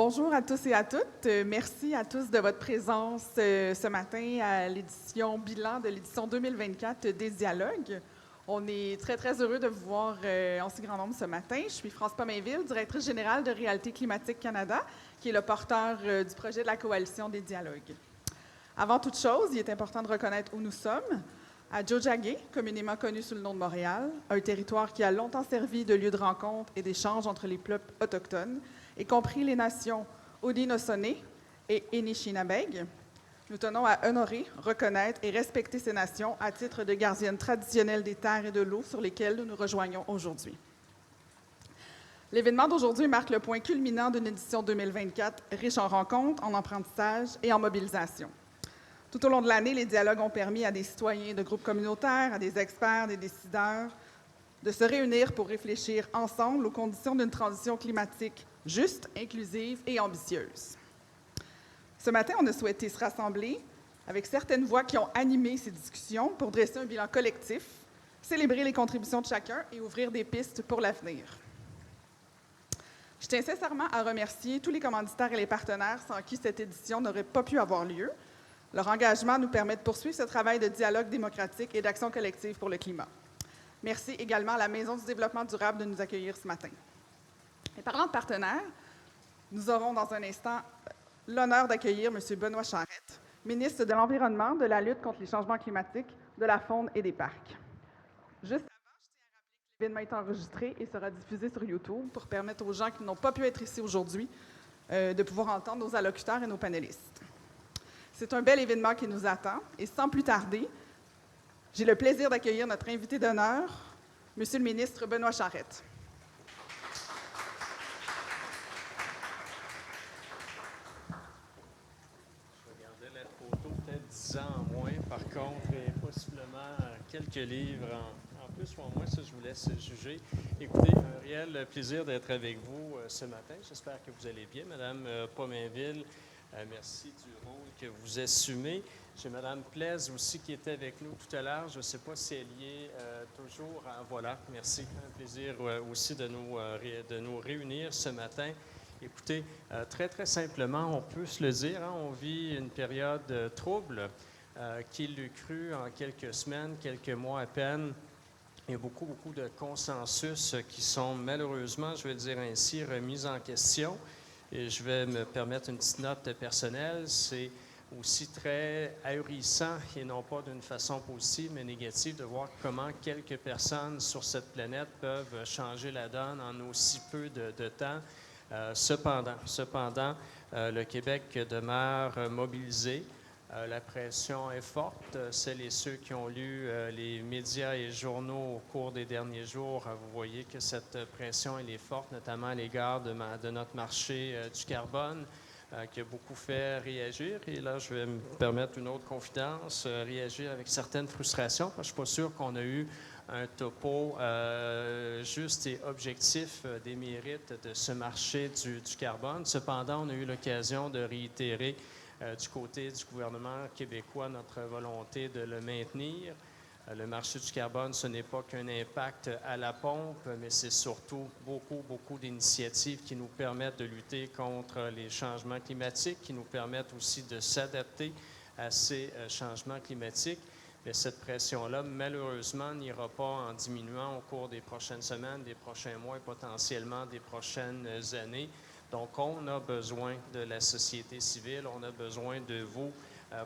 Bonjour à tous et à toutes. Merci à tous de votre présence ce matin à l'édition bilan de l'édition 2024 des Dialogues. On est très, très heureux de vous voir en si grand nombre ce matin. Je suis France Pomainville, directrice générale de Réalité climatique Canada, qui est le porteur du projet de la Coalition des Dialogues. Avant toute chose, il est important de reconnaître où nous sommes, à Tiohtià:ke, communément connu sous le nom de Montréal, un territoire qui a longtemps servi de lieu de rencontre et d'échange entre les peuples autochtones, y compris les nations Haudenosaunee et Anishinabeg. Nous tenons à honorer, reconnaître et respecter ces nations à titre de gardiennes traditionnelles des terres et de l'eau sur lesquelles nous nous rejoignons aujourd'hui. L'événement d'aujourd'hui marque le point culminant d'une édition 2024 riche en rencontres, en apprentissages et en mobilisation. Tout au long de l'année, les dialogues ont permis à des citoyens de groupes communautaires, à des experts, des décideurs, de se réunir pour réfléchir ensemble aux conditions d'une transition climatique juste, inclusive et ambitieuse. Ce matin, on a souhaité se rassembler avec certaines voix qui ont animé ces discussions pour dresser un bilan collectif, célébrer les contributions de chacun et ouvrir des pistes pour l'avenir. Je tiens sincèrement à remercier tous les commanditaires et les partenaires sans qui cette édition n'aurait pas pu avoir lieu. Leur engagement nous permet de poursuivre ce travail de dialogue démocratique et d'action collective pour le climat. Merci également à la Maison du développement durable de nous accueillir ce matin. Et parlant de partenaires, nous aurons dans un instant l'honneur d'accueillir M. Benoît Charette, ministre de l'Environnement, de la lutte contre les changements climatiques, de la faune et des parcs. Juste avant, je tiens à rappeler que l'événement est enregistré et sera diffusé sur YouTube pour permettre aux gens qui n'ont pas pu être ici aujourd'hui de pouvoir entendre nos allocuteurs et nos panélistes. C'est un bel événement qui nous attend et sans plus tarder, j'ai le plaisir d'accueillir notre invité d'honneur, M. le ministre Benoît Charette. Je regardais la photo, peut-être 10 ans en moins, par contre, et possiblement quelques livres en plus ou en moins, ça je vous laisse juger. Écoutez, un réel plaisir d'être avec vous ce matin. J'espère que vous allez bien, Madame Pomainville. Merci du rôle que vous assumez. J'ai Mme Plaise aussi qui était avec nous tout à l'heure. Je ne sais pas si elle y est toujours. Voilà, merci. Un plaisir aussi de nous réunir ce matin. Écoutez, très, très simplement, on peut se le dire, hein, on vit une période trouble. Qui l'eût cru en quelques semaines, quelques mois à peine. Il y a beaucoup, beaucoup de consensus qui sont malheureusement, je vais le dire ainsi, remis en question. Et je vais me permettre une petite note personnelle. C'est aussi très ahurissant, et non pas d'une façon positive, mais négative, de voir comment quelques personnes sur cette planète peuvent changer la donne en aussi peu de temps. Cependant, le Québec demeure mobilisé. La pression est forte. Celles et ceux qui ont lu les médias et journaux au cours des derniers jours, vous voyez que cette pression elle est forte, notamment à l'égard de notre marché du carbone, qui a beaucoup fait réagir. Et là, je vais me permettre une autre confidence, réagir avec certaines frustrations, parce que je ne suis pas sûr qu'on a eu un topo juste et objectif des mérites de ce marché du carbone. Cependant, on a eu l'occasion de réitérer du côté du gouvernement québécois notre volonté de le maintenir. Le marché du carbone, ce n'est pas qu'un impact à la pompe, mais c'est surtout beaucoup, beaucoup d'initiatives qui nous permettent de lutter contre les changements climatiques, qui nous permettent aussi de s'adapter à ces changements climatiques. Mais cette pression-là, malheureusement, n'ira pas en diminuant au cours des prochaines semaines, des prochains mois et potentiellement des prochaines années. Donc, on a besoin de la société civile, on a besoin de vous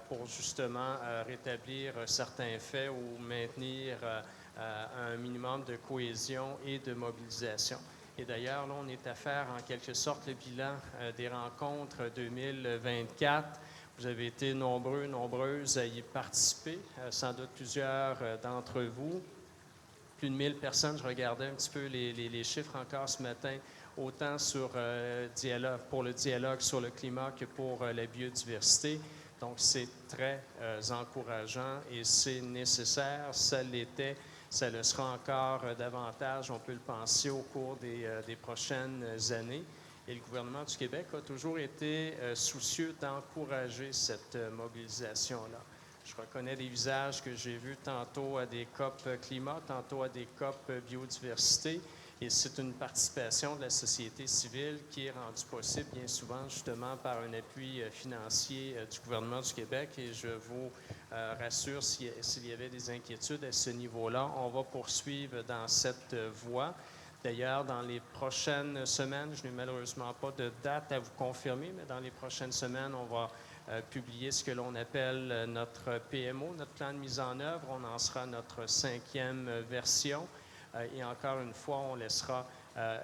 pour justement rétablir certains faits ou maintenir un minimum de cohésion et de mobilisation. Et d'ailleurs, là, on est à faire en quelque sorte le bilan des rencontres 2024. Vous avez été nombreux, nombreuses à y participer, sans doute plusieurs d'entre vous. Plus de 1000 personnes, je regardais un petit peu les chiffres encore ce matin, autant pour le dialogue sur le climat que pour la biodiversité. Donc, c'est très encourageant et c'est nécessaire. Ça l'était, ça le sera encore davantage, on peut le penser, au cours des prochaines années. Et le gouvernement du Québec a toujours été soucieux d'encourager cette mobilisation-là. Je reconnais des visages que j'ai vus tantôt à des COP climat, tantôt à des COP biodiversité. Et c'est une participation de la société civile qui est rendue possible bien souvent justement par un appui financier du gouvernement du Québec. Et je vous rassure, s'il y avait des inquiétudes à ce niveau-là, on va poursuivre dans cette voie. D'ailleurs, dans les prochaines semaines, je n'ai malheureusement pas de date à vous confirmer, mais dans les prochaines semaines, on va publier ce que l'on appelle notre PMO, notre plan de mise en œuvre. On en sera à notre 5e version. Et encore une fois, on laissera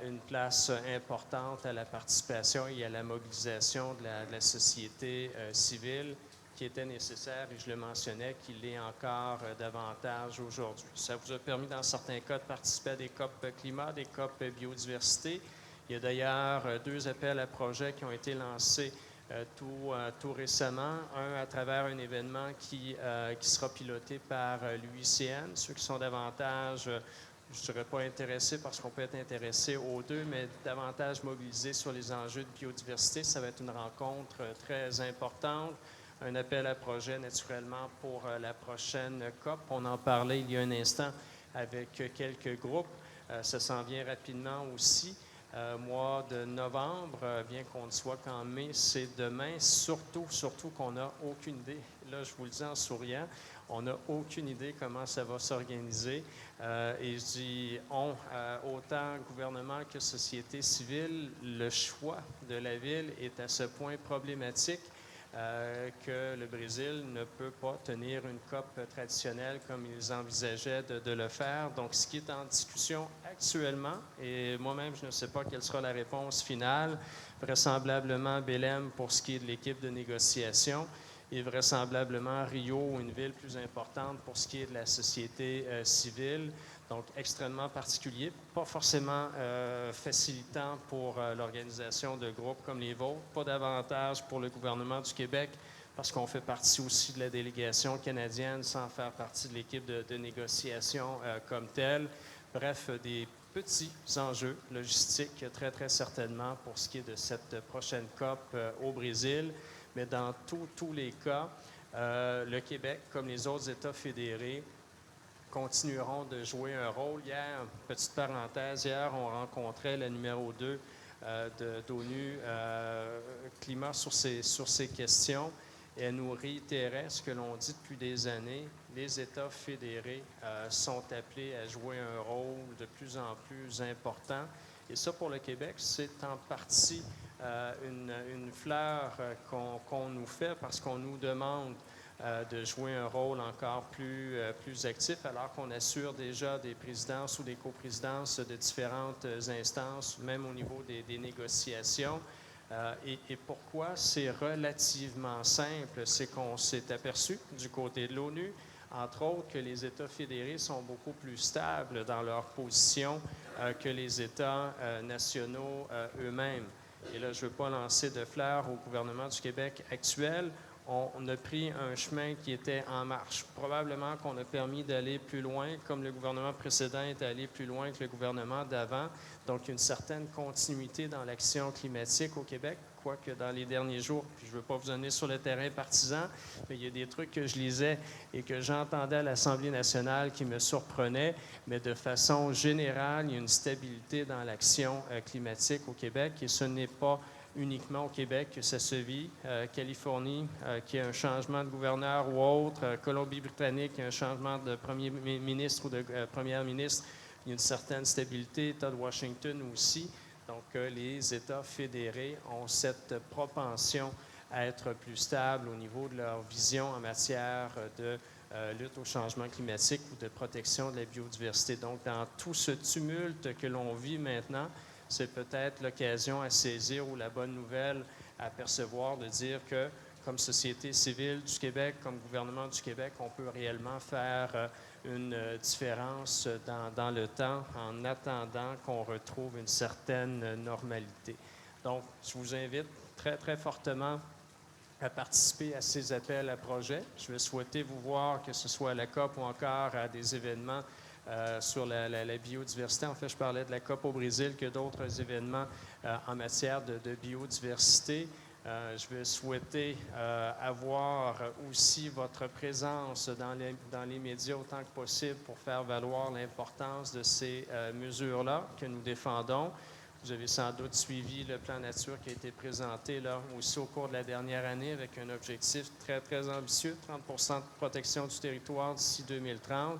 une place importante à la participation et à la mobilisation de la société civile qui était nécessaire, et je le mentionnais, qu'il l'est encore davantage aujourd'hui. Ça vous a permis, dans certains cas, de participer à des COP climat, des COP biodiversité. Il y a d'ailleurs 2 appels à projets qui ont été lancés tout récemment. Un à travers un événement qui sera piloté par l'UICN. Ceux qui sont davantage, je ne serais pas intéressé parce qu'on peut être intéressé aux 2, mais davantage mobilisé sur les enjeux de biodiversité. Ça va être une rencontre très importante. Un appel à projet, naturellement, pour la prochaine COP. On en parlait il y a un instant avec quelques groupes. Ça s'en vient rapidement aussi. Mois de novembre, bien qu'on ne soit qu'en mai, c'est demain. Surtout qu'on n'a aucune idée. Là, je vous le dis en souriant, on n'a aucune idée comment ça va s'organiser. Et je dis on, autant gouvernement que société civile, le choix de la ville est à ce point problématique que le Brésil ne peut pas tenir une COP traditionnelle comme ils envisageaient de le faire. Donc, ce qui est en discussion actuellement, et moi-même, je ne sais pas quelle sera la réponse finale, vraisemblablement Belém pour ce qui est de l'équipe de négociation et vraisemblablement Rio, une ville plus importante pour ce qui est de la société civile. Donc, extrêmement particulier, pas forcément facilitant pour l'organisation de groupes comme les vôtres, pas davantage pour le gouvernement du Québec, parce qu'on fait partie aussi de la délégation canadienne sans faire partie de l'équipe de négociation comme telle. Bref, des petits enjeux logistiques, très, très certainement, pour ce qui est de cette prochaine COP au Brésil. Mais dans tous les cas, le Québec, comme les autres États fédérés, continueront de jouer un rôle. Hier, petite parenthèse, hier, on rencontrait la numéro 2 d'ONU Climat sur ces questions. Et elle nous réitérait ce que l'on dit depuis des années. Les États fédérés sont appelés à jouer un rôle de plus en plus important. Et ça, pour le Québec, c'est en partie une fleur qu'on nous fait parce qu'on nous demande de jouer un rôle encore plus actif, alors qu'on assure déjà des présidences ou des coprésidences de différentes instances, même au niveau des négociations. Et pourquoi c'est relativement simple? C'est qu'on s'est aperçu du côté de l'ONU, entre autres, que les États fédérés sont beaucoup plus stables dans leur position que les États nationaux eux-mêmes. Et là, je ne veux pas lancer de fleurs au gouvernement du Québec actuel. On a pris un chemin qui était en marche. Probablement qu'on a permis d'aller plus loin, comme le gouvernement précédent est allé plus loin que le gouvernement d'avant. Donc, une certaine continuité dans l'action climatique au Québec, quoique dans les derniers jours, puis je ne veux pas vous donner sur le terrain partisan, mais il y a des trucs que je lisais et que j'entendais à l'Assemblée nationale qui me surprenaient, mais de façon générale, il y a une stabilité dans l'action climatique au Québec et ce n'est pas uniquement au Québec que ça se vit. Californie, qui a un changement de gouverneur ou autre. Colombie-Britannique, qui a un changement de premier ministre ou de première ministre. Il y a une certaine stabilité. État de Washington aussi. Donc, les États fédérés ont cette propension à être plus stables au niveau de leur vision en matière de lutte au changement climatique ou de protection de la biodiversité. Donc, dans tout ce tumulte que l'on vit maintenant, c'est peut-être l'occasion à saisir ou la bonne nouvelle à percevoir de dire que, comme société civile du Québec, comme gouvernement du Québec, on peut réellement faire une différence dans le temps en attendant qu'on retrouve une certaine normalité. Donc, je vous invite très, très fortement à participer à ces appels à projets. Je vais souhaiter vous voir, que ce soit à la COP ou encore à des événements sur la biodiversité. En fait, je parlais de la COP au Brésil que d'autres événements en matière de biodiversité. Je vais souhaiter avoir aussi votre présence dans les médias autant que possible pour faire valoir l'importance de ces mesures-là que nous défendons. Vous avez sans doute suivi le plan nature qui a été présenté là aussi au cours de la dernière année avec un objectif très, très ambitieux, 30 de protection du territoire d'ici 2030.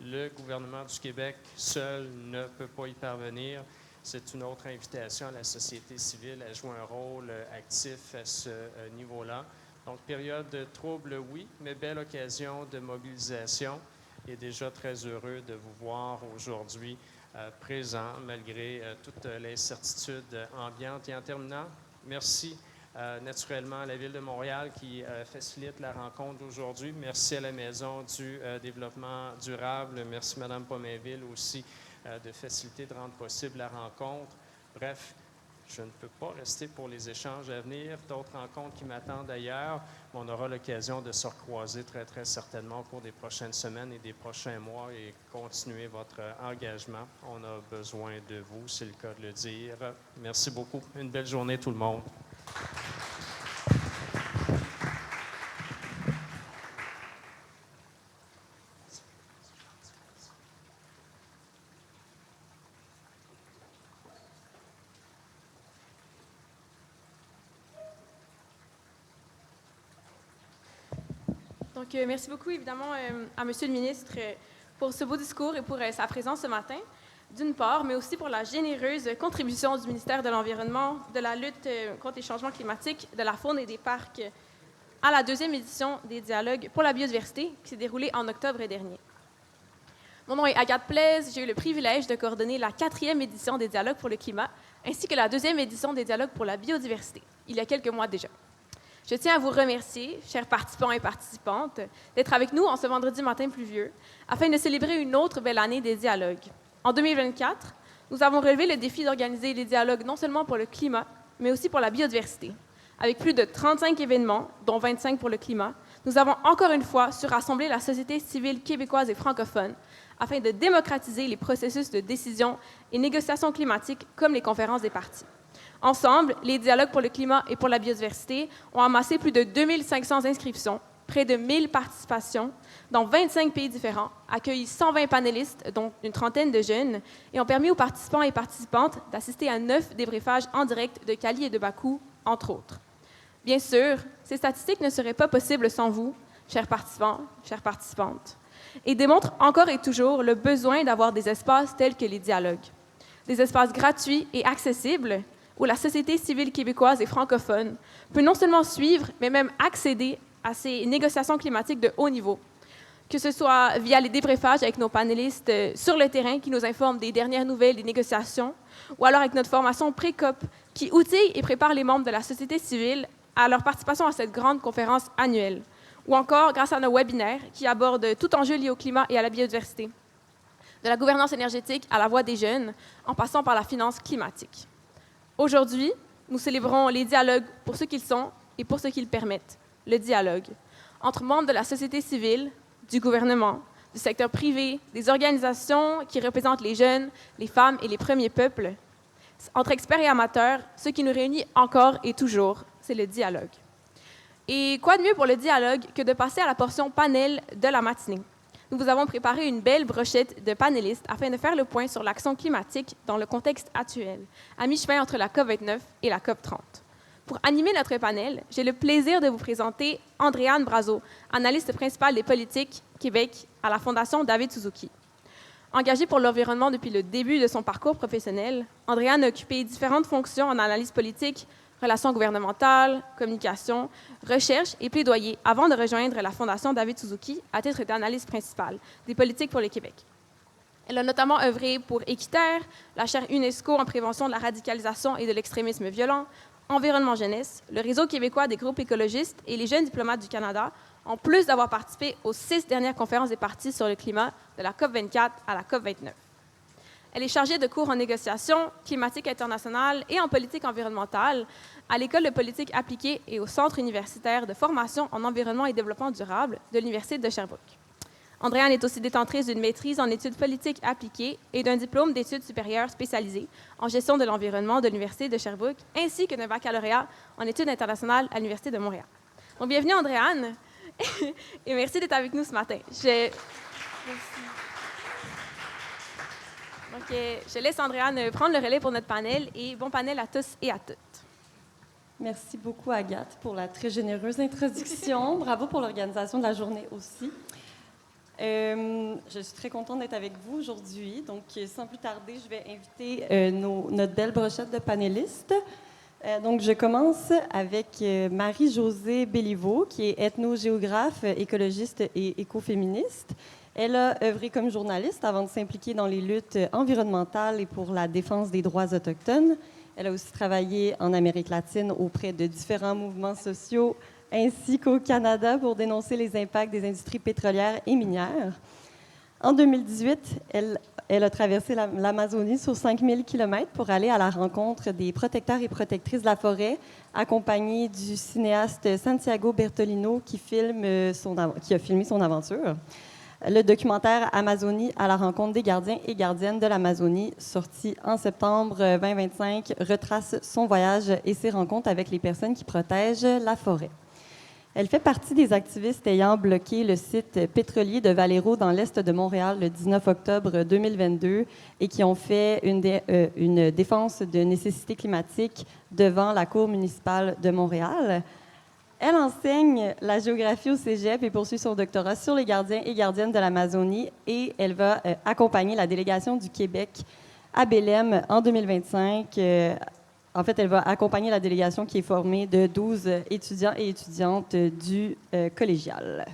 Le gouvernement du Québec seul ne peut pas y parvenir. C'est une autre invitation à la société civile à jouer un rôle actif à ce niveau-là. Donc, période de trouble, oui, mais belle occasion de mobilisation. Et déjà très heureux de vous voir aujourd'hui présent malgré toute l'incertitude ambiante. Et en terminant, merci naturellement à la Ville de Montréal qui facilite la rencontre d'aujourd'hui. Merci à la Maison du développement durable. Merci Mme Pomainville aussi de faciliter, de rendre possible la rencontre. Bref, je ne peux pas rester pour les échanges à venir, d'autres rencontres qui m'attendent ailleurs. On aura l'occasion de se recroiser très, très certainement au cours des prochaines semaines et des prochains mois et continuer votre engagement. On a besoin de vous, c'est le cas de le dire. Merci beaucoup. Une belle journée tout le monde. Donc, merci beaucoup, évidemment, à Monsieur le ministre pour ce beau discours et pour sa présence ce matin, d'une part, mais aussi pour la généreuse contribution du ministère de l'Environnement, de la lutte contre les changements climatiques, de la faune et des parcs à la 2e édition des Dialogues pour la biodiversité qui s'est déroulée en octobre dernier. Mon nom est Agathe Plaise. J'ai eu le privilège de coordonner la 4e édition des Dialogues pour le climat ainsi que la 2e édition des Dialogues pour la biodiversité, il y a quelques mois déjà. Je tiens à vous remercier, chers participants et participantes, d'être avec nous en ce vendredi matin pluvieux, afin de célébrer une autre belle année des dialogues. En 2024, nous avons relevé le défi d'organiser les dialogues non seulement pour le climat, mais aussi pour la biodiversité. Avec plus de 35 événements, dont 25 pour le climat, nous avons encore une fois su rassembler la société civile québécoise et francophone afin de démocratiser les processus de décision et négociation climatique comme les conférences des parties. Ensemble, les dialogues pour le climat et pour la biodiversité ont amassé plus de 2500 inscriptions, près de 1000 participations dans 25 pays différents, accueilli 120 panélistes, dont une trentaine de jeunes, et ont permis aux participants et participantes d'assister à 9 débriefages en direct de Cali et de Bakou, entre autres. Bien sûr, ces statistiques ne seraient pas possibles sans vous, chers participants, chères participantes, et démontrent encore et toujours le besoin d'avoir des espaces tels que les dialogues. Des espaces gratuits et accessibles où la société civile québécoise et francophone peut non seulement suivre, mais même accéder à ces négociations climatiques de haut niveau, que ce soit via les débriefages avec nos panélistes sur le terrain qui nous informent des dernières nouvelles des négociations, ou alors avec notre formation Pré-COP qui outille et prépare les membres de la société civile à leur participation à cette grande conférence annuelle, ou encore grâce à nos webinaires qui abordent tout enjeu lié au climat et à la biodiversité, de la gouvernance énergétique à la voix des jeunes, en passant par la finance climatique. Aujourd'hui, nous célébrons les dialogues pour ce qu'ils sont et pour ce qu'ils permettent, le dialogue entre membres de la société civile, du gouvernement, du secteur privé, des organisations qui représentent les jeunes, les femmes et les premiers peuples. Entre experts et amateurs, ce qui nous réunit encore et toujours, c'est le dialogue. Et quoi de mieux pour le dialogue que de passer à la portion panel de la matinée? Nous vous avons préparé une belle brochette de panélistes afin de faire le point sur l'action climatique dans le contexte actuel, à mi-chemin entre la COP29 et la COP30. Pour animer notre panel, j'ai le plaisir de vous présenter Andréane Brazeau, analyste principale des politiques Québec à la Fondation David Suzuki. Engagée pour l'environnement depuis le début de son parcours professionnel, Andréane a occupé différentes fonctions en analyse politique, relations gouvernementales, communication, recherche et plaidoyer avant de rejoindre la Fondation David Suzuki à titre d'analyste principale des politiques pour le Québec. Elle a notamment œuvré pour Équiterre, la chaire UNESCO en prévention de la radicalisation et de l'extrémisme violent, Environnement Jeunesse, le Réseau québécois des groupes écologistes et les jeunes diplomates du Canada, en plus d'avoir participé aux 6 dernières conférences des parties sur le climat de la COP24 à la COP29. Elle est chargée de cours en négociation climatique internationale et en politique environnementale à l'École de politique appliquée et au Centre universitaire de formation en environnement et développement durable de l'Université de Sherbrooke. Andréane est aussi détentrice d'une maîtrise en études politiques appliquées et d'un diplôme d'études supérieures spécialisées en gestion de l'environnement de l'Université de Sherbrooke, ainsi que d'un baccalauréat en études internationales à l'Université de Montréal. Donc, bienvenue, Andréane, et merci d'être avec nous ce matin. Donc, je laisse Andréane prendre le relais pour notre panel, et bon panel à tous et à toutes. Merci beaucoup, Agathe, pour la très généreuse introduction. Bravo pour l'organisation de la journée aussi. Je suis très contente d'être avec vous aujourd'hui. Donc, sans plus tarder, je vais inviter notre belle brochette de panélistes. Donc, je commence avec Marie-Josée Béliveau, qui est ethnogéographe, écologiste et écoféministe. Elle a œuvré comme journaliste avant de s'impliquer dans les luttes environnementales et pour la défense des droits autochtones. Elle a aussi travaillé en Amérique latine auprès de différents mouvements sociaux, ainsi qu'au Canada pour dénoncer les impacts des industries pétrolières et minières. En 2018, elle a traversé l'Amazonie sur 5000 km pour aller à la rencontre des protecteurs et protectrices de la forêt, accompagnée du cinéaste Santiago Bertolino qui a filmé son aventure. Le documentaire Amazonie à la rencontre des gardiens et gardiennes de l'Amazonie, sorti en septembre 2025, retrace son voyage et ses rencontres avec les personnes qui protègent la forêt. Elle fait partie des activistes ayant bloqué le site pétrolier de Valero dans l'est de Montréal le 19 octobre 2022 et qui ont fait une défense de nécessité climatique devant la Cour municipale de Montréal. Elle enseigne la géographie au Cégep et poursuit son doctorat sur les gardiens et gardiennes de l'Amazonie et elle va accompagner la délégation du Québec à Belém en 2025. En fait, elle va accompagner la délégation qui est formée de 12 étudiants et étudiantes du collégial.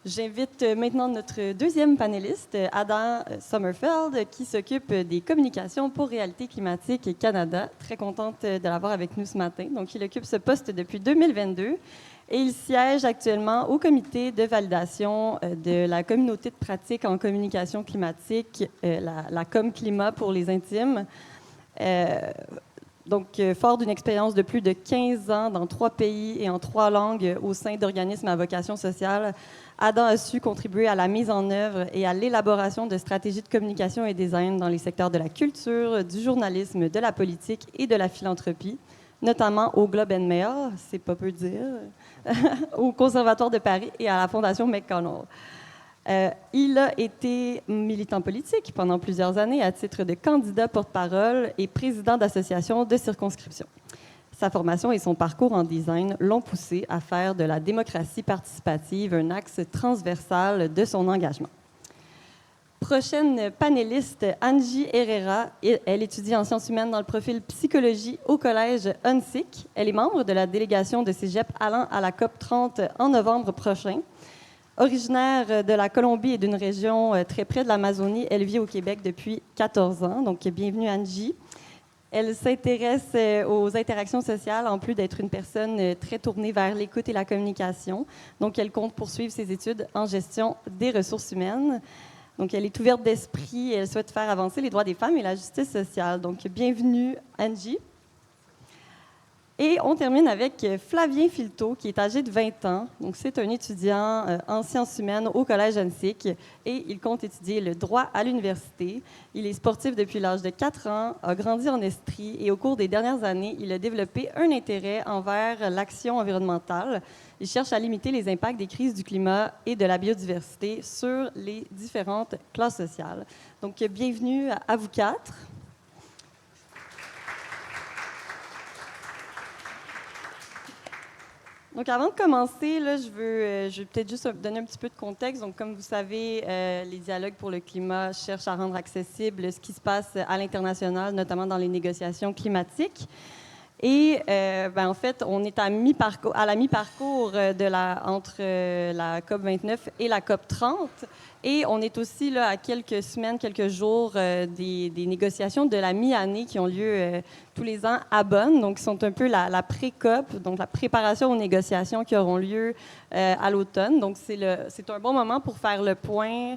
J'invite maintenant notre deuxième panéliste, Adam Sommerfeld, qui s'occupe des communications pour Réalité climatique Canada. Très contente de l'avoir avec nous ce matin. Donc, il occupe ce poste depuis 2022 et il siège actuellement au comité de validation de la communauté de pratique en communication climatique, la ComClimat pour les intimes. Donc, fort d'une expérience de plus de 15 ans dans 3 pays et en 3 langues au sein d'organismes à vocation sociale, Adam a su contribuer à la mise en œuvre et à l'élaboration de stratégies de communication et design dans les secteurs de la culture, du journalisme, de la politique et de la philanthropie, notamment au Globe and Mail, c'est pas peu dire, au Conservatoire de Paris et à la Fondation McConnell. Il a été militant politique pendant plusieurs années à titre de candidat porte-parole et président d'associations de circonscription. Sa formation et son parcours en design l'ont poussé à faire de la démocratie participative un axe transversal de son engagement. Prochaine panéliste, Angie Herrera. Elle étudie en sciences humaines dans le profil psychologie au collège UNSIC. Elle est membre de la délégation de Cégep allant à la COP 30 en novembre prochain. Originaire de la Colombie et d'une région très près de l'Amazonie, elle vit au Québec depuis 14 ans. Donc, bienvenue Angie. Elle s'intéresse aux interactions sociales, en plus d'être une personne très tournée vers l'écoute et la communication. Donc, elle compte poursuivre ses études en gestion des ressources humaines. Donc, elle est ouverte d'esprit et elle souhaite faire avancer les droits des femmes et la justice sociale. Donc, bienvenue, Angie. Et on termine avec Flavien Filteau, qui est âgé de 20 ans. Donc, c'est un étudiant en sciences humaines au Collège UNSIC et il compte étudier le droit à l'université. Il est sportif depuis l'âge de 4 ans, a grandi en Estrie et au cours des dernières années, il a développé un intérêt envers l'action environnementale. Il cherche à limiter les impacts des crises du climat et de la biodiversité sur les différentes classes sociales. Donc, bienvenue à vous 4. Donc, avant de commencer, là, je veux peut-être juste donner un petit peu de contexte. Donc, comme vous savez, les dialogues pour le climat cherchent à rendre accessible ce qui se passe à l'international, notamment dans les négociations climatiques. Et en fait, on est à la mi-parcours entre la COP 29 et la COP 30. Et on est aussi là à quelques semaines, quelques jours des négociations de la mi-année qui ont lieu tous les ans à Bonn. Donc, qui sont un peu la pré-COP, donc la préparation aux négociations qui auront lieu à l'automne. Donc, c'est un bon moment pour faire le point,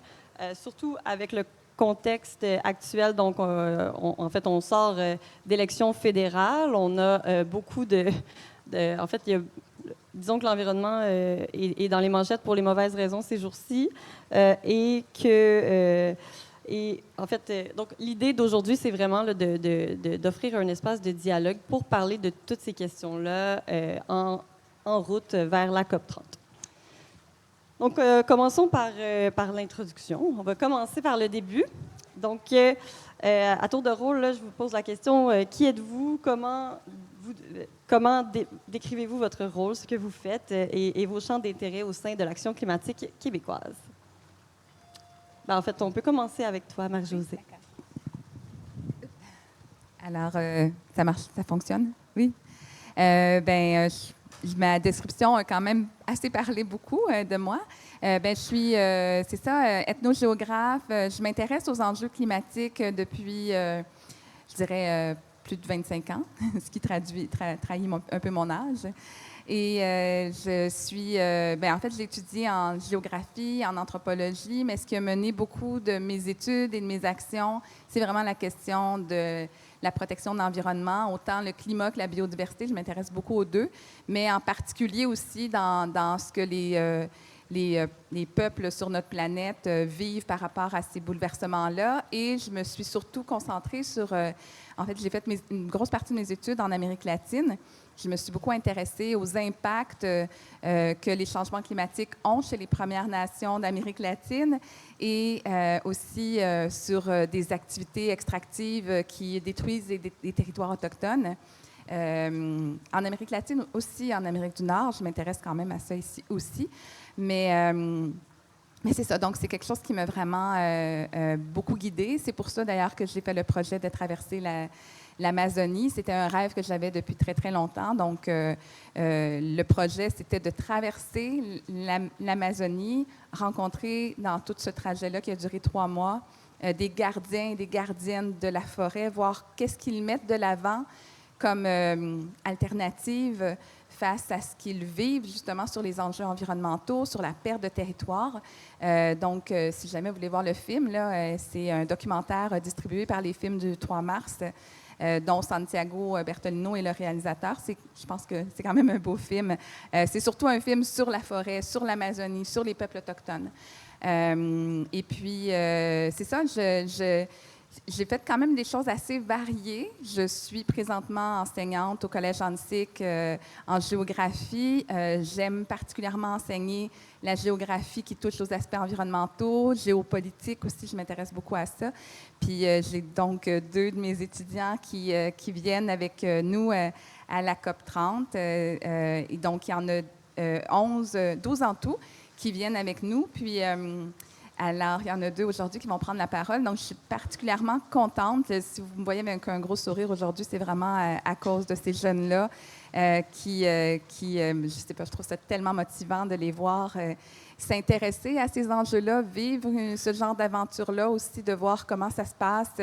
surtout avec le contexte actuel. Donc, en fait, on sort d'élections fédérales. On a beaucoup en fait, il y a disons que l'environnement est dans les manchettes pour les mauvaises raisons ces jours-ci et que... et en fait, donc l'idée d'aujourd'hui, c'est vraiment là, d'offrir un espace de dialogue pour parler de toutes ces questions-là en route vers la COP30. Donc, commençons par l'introduction. On va commencer par le début. Donc, à tour de rôle, là, je vous pose la question, qui êtes-vous? Comment décrivez-vous votre rôle, ce que vous faites et vos champs d'intérêt au sein de l'Action climatique québécoise? Ben, en fait, on peut commencer avec toi, Marie-Josée. Alors, ça marche, ça fonctionne? Oui. Ma description a quand même assez parlé beaucoup de moi. Je suis, c'est ça, ethnogéographe. Je m'intéresse aux enjeux climatiques depuis, je dirais, plus de 25 ans, ce qui trahit un peu mon âge. Et je suis, en fait, j'ai étudié en géographie, en anthropologie, mais ce qui a mené beaucoup de mes études et de mes actions, c'est vraiment la question de la protection de l'environnement, autant le climat que la biodiversité. Je m'intéresse beaucoup aux deux, mais en particulier aussi dans ce que les peuples sur notre planète vivent par rapport à ces bouleversements-là. Et je me suis surtout concentrée sur... en fait, j'ai fait une grosse partie de mes études en Amérique latine. Je me suis beaucoup intéressée aux impacts que les changements climatiques ont chez les Premières Nations d'Amérique latine et aussi sur des activités extractives qui détruisent des territoires autochtones. En Amérique latine aussi, en Amérique du Nord, je m'intéresse quand même à ça ici aussi. Mais c'est ça, donc c'est quelque chose qui m'a vraiment beaucoup guidée. C'est pour ça d'ailleurs que j'ai fait le projet de traverser l'Amazonie. C'était un rêve que j'avais depuis très, très longtemps. Donc, le projet, c'était de traverser l'Amazonie, rencontrer dans tout ce trajet-là qui a duré 3 mois, des gardiens et des gardiennes de la forêt, voir qu'est-ce qu'ils mettent de l'avant comme alternative face à ce qu'ils vivent justement sur les enjeux environnementaux, sur la perte de territoire. Donc, si jamais vous voulez voir le film, là, c'est un documentaire distribué par les films du 3 mars, dont Santiago Bertolino est le réalisateur. Je pense que c'est quand même un beau film. C'est surtout un film sur la forêt, sur l'Amazonie, sur les peuples autochtones. Et puis, c'est ça, j'ai fait quand même des choses assez variées. Je suis présentement enseignante au Collège Antique en géographie. J'aime particulièrement enseigner la géographie qui touche aux aspects environnementaux, géopolitique aussi, je m'intéresse beaucoup à ça. Puis j'ai donc 2 de mes étudiants qui viennent avec nous à la COP30. Et donc, il y en a 12 en tout qui viennent avec nous. Puis... alors, il y en a 2 aujourd'hui qui vont prendre la parole. Donc, je suis particulièrement contente. Si vous me voyez avec un gros sourire aujourd'hui, c'est vraiment à cause de ces jeunes-là qui je sais pas, je trouve ça tellement motivant de les voir s'intéresser à ces enjeux-là, vivre ce genre d'aventure-là aussi, de voir comment ça se passe,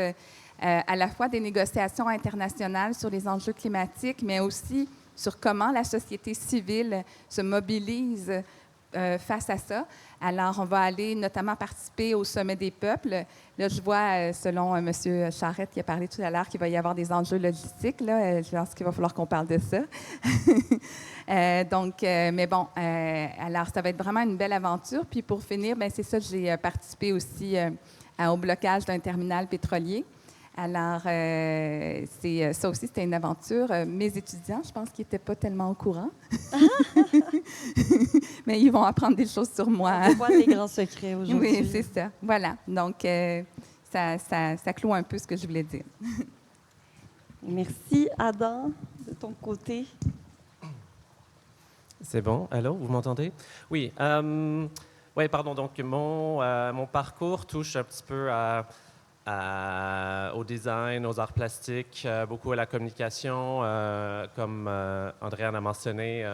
à la fois des négociations internationales sur les enjeux climatiques, mais aussi sur comment la société civile se mobilise face à ça. Alors, on va aller notamment participer au Sommet des peuples. Là, je vois, selon M. Charette qui a parlé tout à l'heure, qu'il va y avoir des enjeux logistiques. Là, je pense qu'il va falloir qu'on parle de ça. Mais bon, alors, ça va être vraiment une belle aventure. Puis pour finir, bien, c'est ça, j'ai participé aussi au blocage d'un terminal pétrolier. Alors, ça aussi, c'était une aventure. Mes étudiants, je pense qu'ils n'étaient pas tellement au courant. Mais ils vont apprendre des choses sur moi. On dévoile les grands secrets aujourd'hui. Oui, c'est ça. Voilà. Donc, ça clôt un peu ce que je voulais dire. Merci. Adam, de ton côté. C'est bon. Allô, vous m'entendez? Oui. Oui, pardon. Donc, mon parcours touche un petit peu au design, aux arts plastiques, beaucoup à la communication. Comme Andréane a mentionné,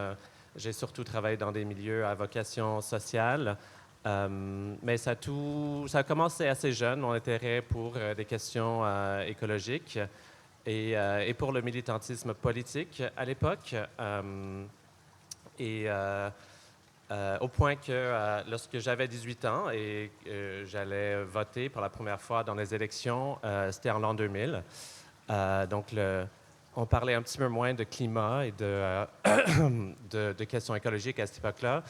j'ai surtout travaillé dans des milieux à vocation sociale. Mais ça a commencé assez jeune, mon intérêt pour des questions écologiques et pour le militantisme politique à l'époque. Au point que lorsque j'avais 18 ans et j'allais voter pour la première fois dans les élections, c'était en l'an 2000. Donc on parlait un petit peu moins de climat et de questions écologiques à cette époque-là.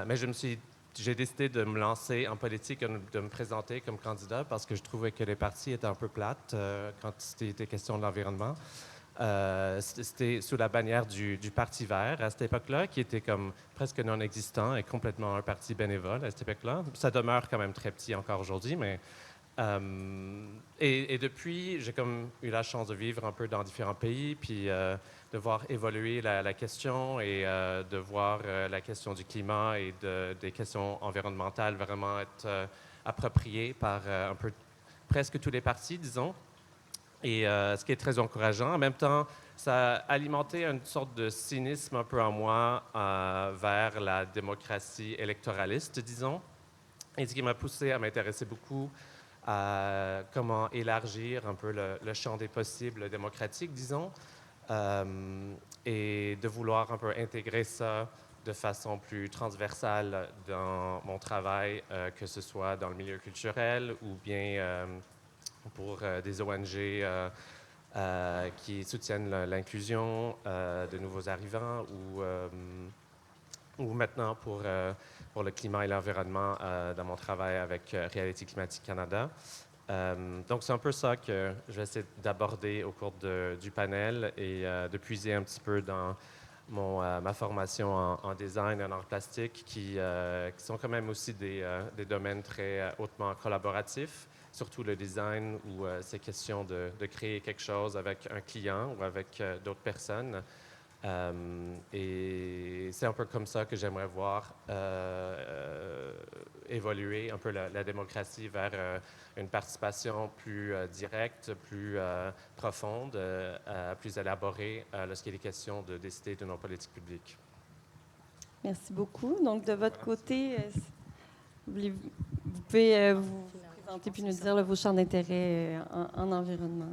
Mais j'ai décidé de me lancer en politique, de me présenter comme candidat parce que je trouvais que les partis étaient un peu plates quand c'était question de l'environnement. C'était sous la bannière du Parti vert à cette époque-là, qui était comme presque non existant et complètement un parti bénévole à cette époque-là. Ça demeure quand même très petit encore aujourd'hui, mais et depuis, j'ai comme eu la chance de vivre un peu dans différents pays, puis de voir évoluer la question et de voir la question du climat et des questions environnementales vraiment être appropriées par un peu presque tous les partis, disons. Et ce qui est très encourageant. En même temps, ça a alimenté une sorte de cynisme un peu en moi vers la démocratie électoraliste, disons. Et ce qui m'a poussé à m'intéresser beaucoup à comment élargir un peu le champ des possibles démocratiques, disons, et de vouloir un peu intégrer ça de façon plus transversale dans mon travail, que ce soit dans le milieu culturel ou bien pour des ONG qui soutiennent l'inclusion de nouveaux arrivants ou maintenant pour le climat et l'environnement dans mon travail avec Reality Climatique Canada. Donc, c'est un peu ça que je vais essayer d'aborder au cours du panel et de puiser un petit peu dans ma formation en design et en art plastique qui sont quand même aussi des domaines très hautement collaboratifs, surtout le design où c'est question de créer quelque chose avec un client ou avec d'autres personnes. Et c'est un peu comme ça que j'aimerais voir évoluer un peu la démocratie vers une participation plus directe, plus profonde, plus élaborée lorsqu'il est question de décider de nos politiques publiques. Merci beaucoup. Donc, de votre côté, vous pouvez vous présenter puis nous dire vos champs d'intérêt en environnement.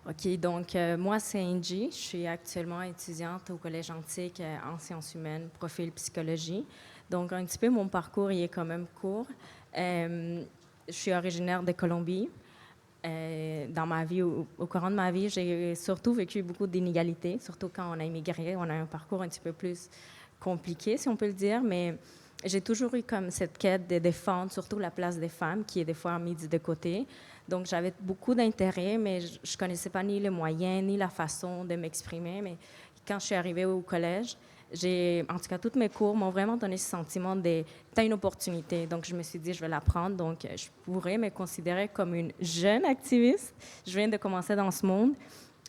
OK, donc moi, c'est Angie. Je suis actuellement étudiante au Collège Antique en sciences humaines, profil psychologie. Donc, un petit peu, mon parcours, il est quand même court. Je suis originaire de Colombie. Dans ma vie, au courant de ma vie, j'ai surtout vécu beaucoup d'inégalités, surtout quand on a immigré. On a un parcours un petit peu plus compliqué, si on peut le dire, mais j'ai toujours eu comme cette quête de défendre surtout la place des femmes, qui est des fois mise de côté. Donc, j'avais beaucoup d'intérêt, mais je ne connaissais pas ni les moyens, ni la façon de m'exprimer. Mais quand je suis arrivée au collège, en tout cas, tous mes cours m'ont vraiment donné ce sentiment de « t'as une opportunité ». Donc, je me suis dit, je vais la prendre. Donc, je pourrais me considérer comme une jeune activiste. Je viens de commencer dans ce monde.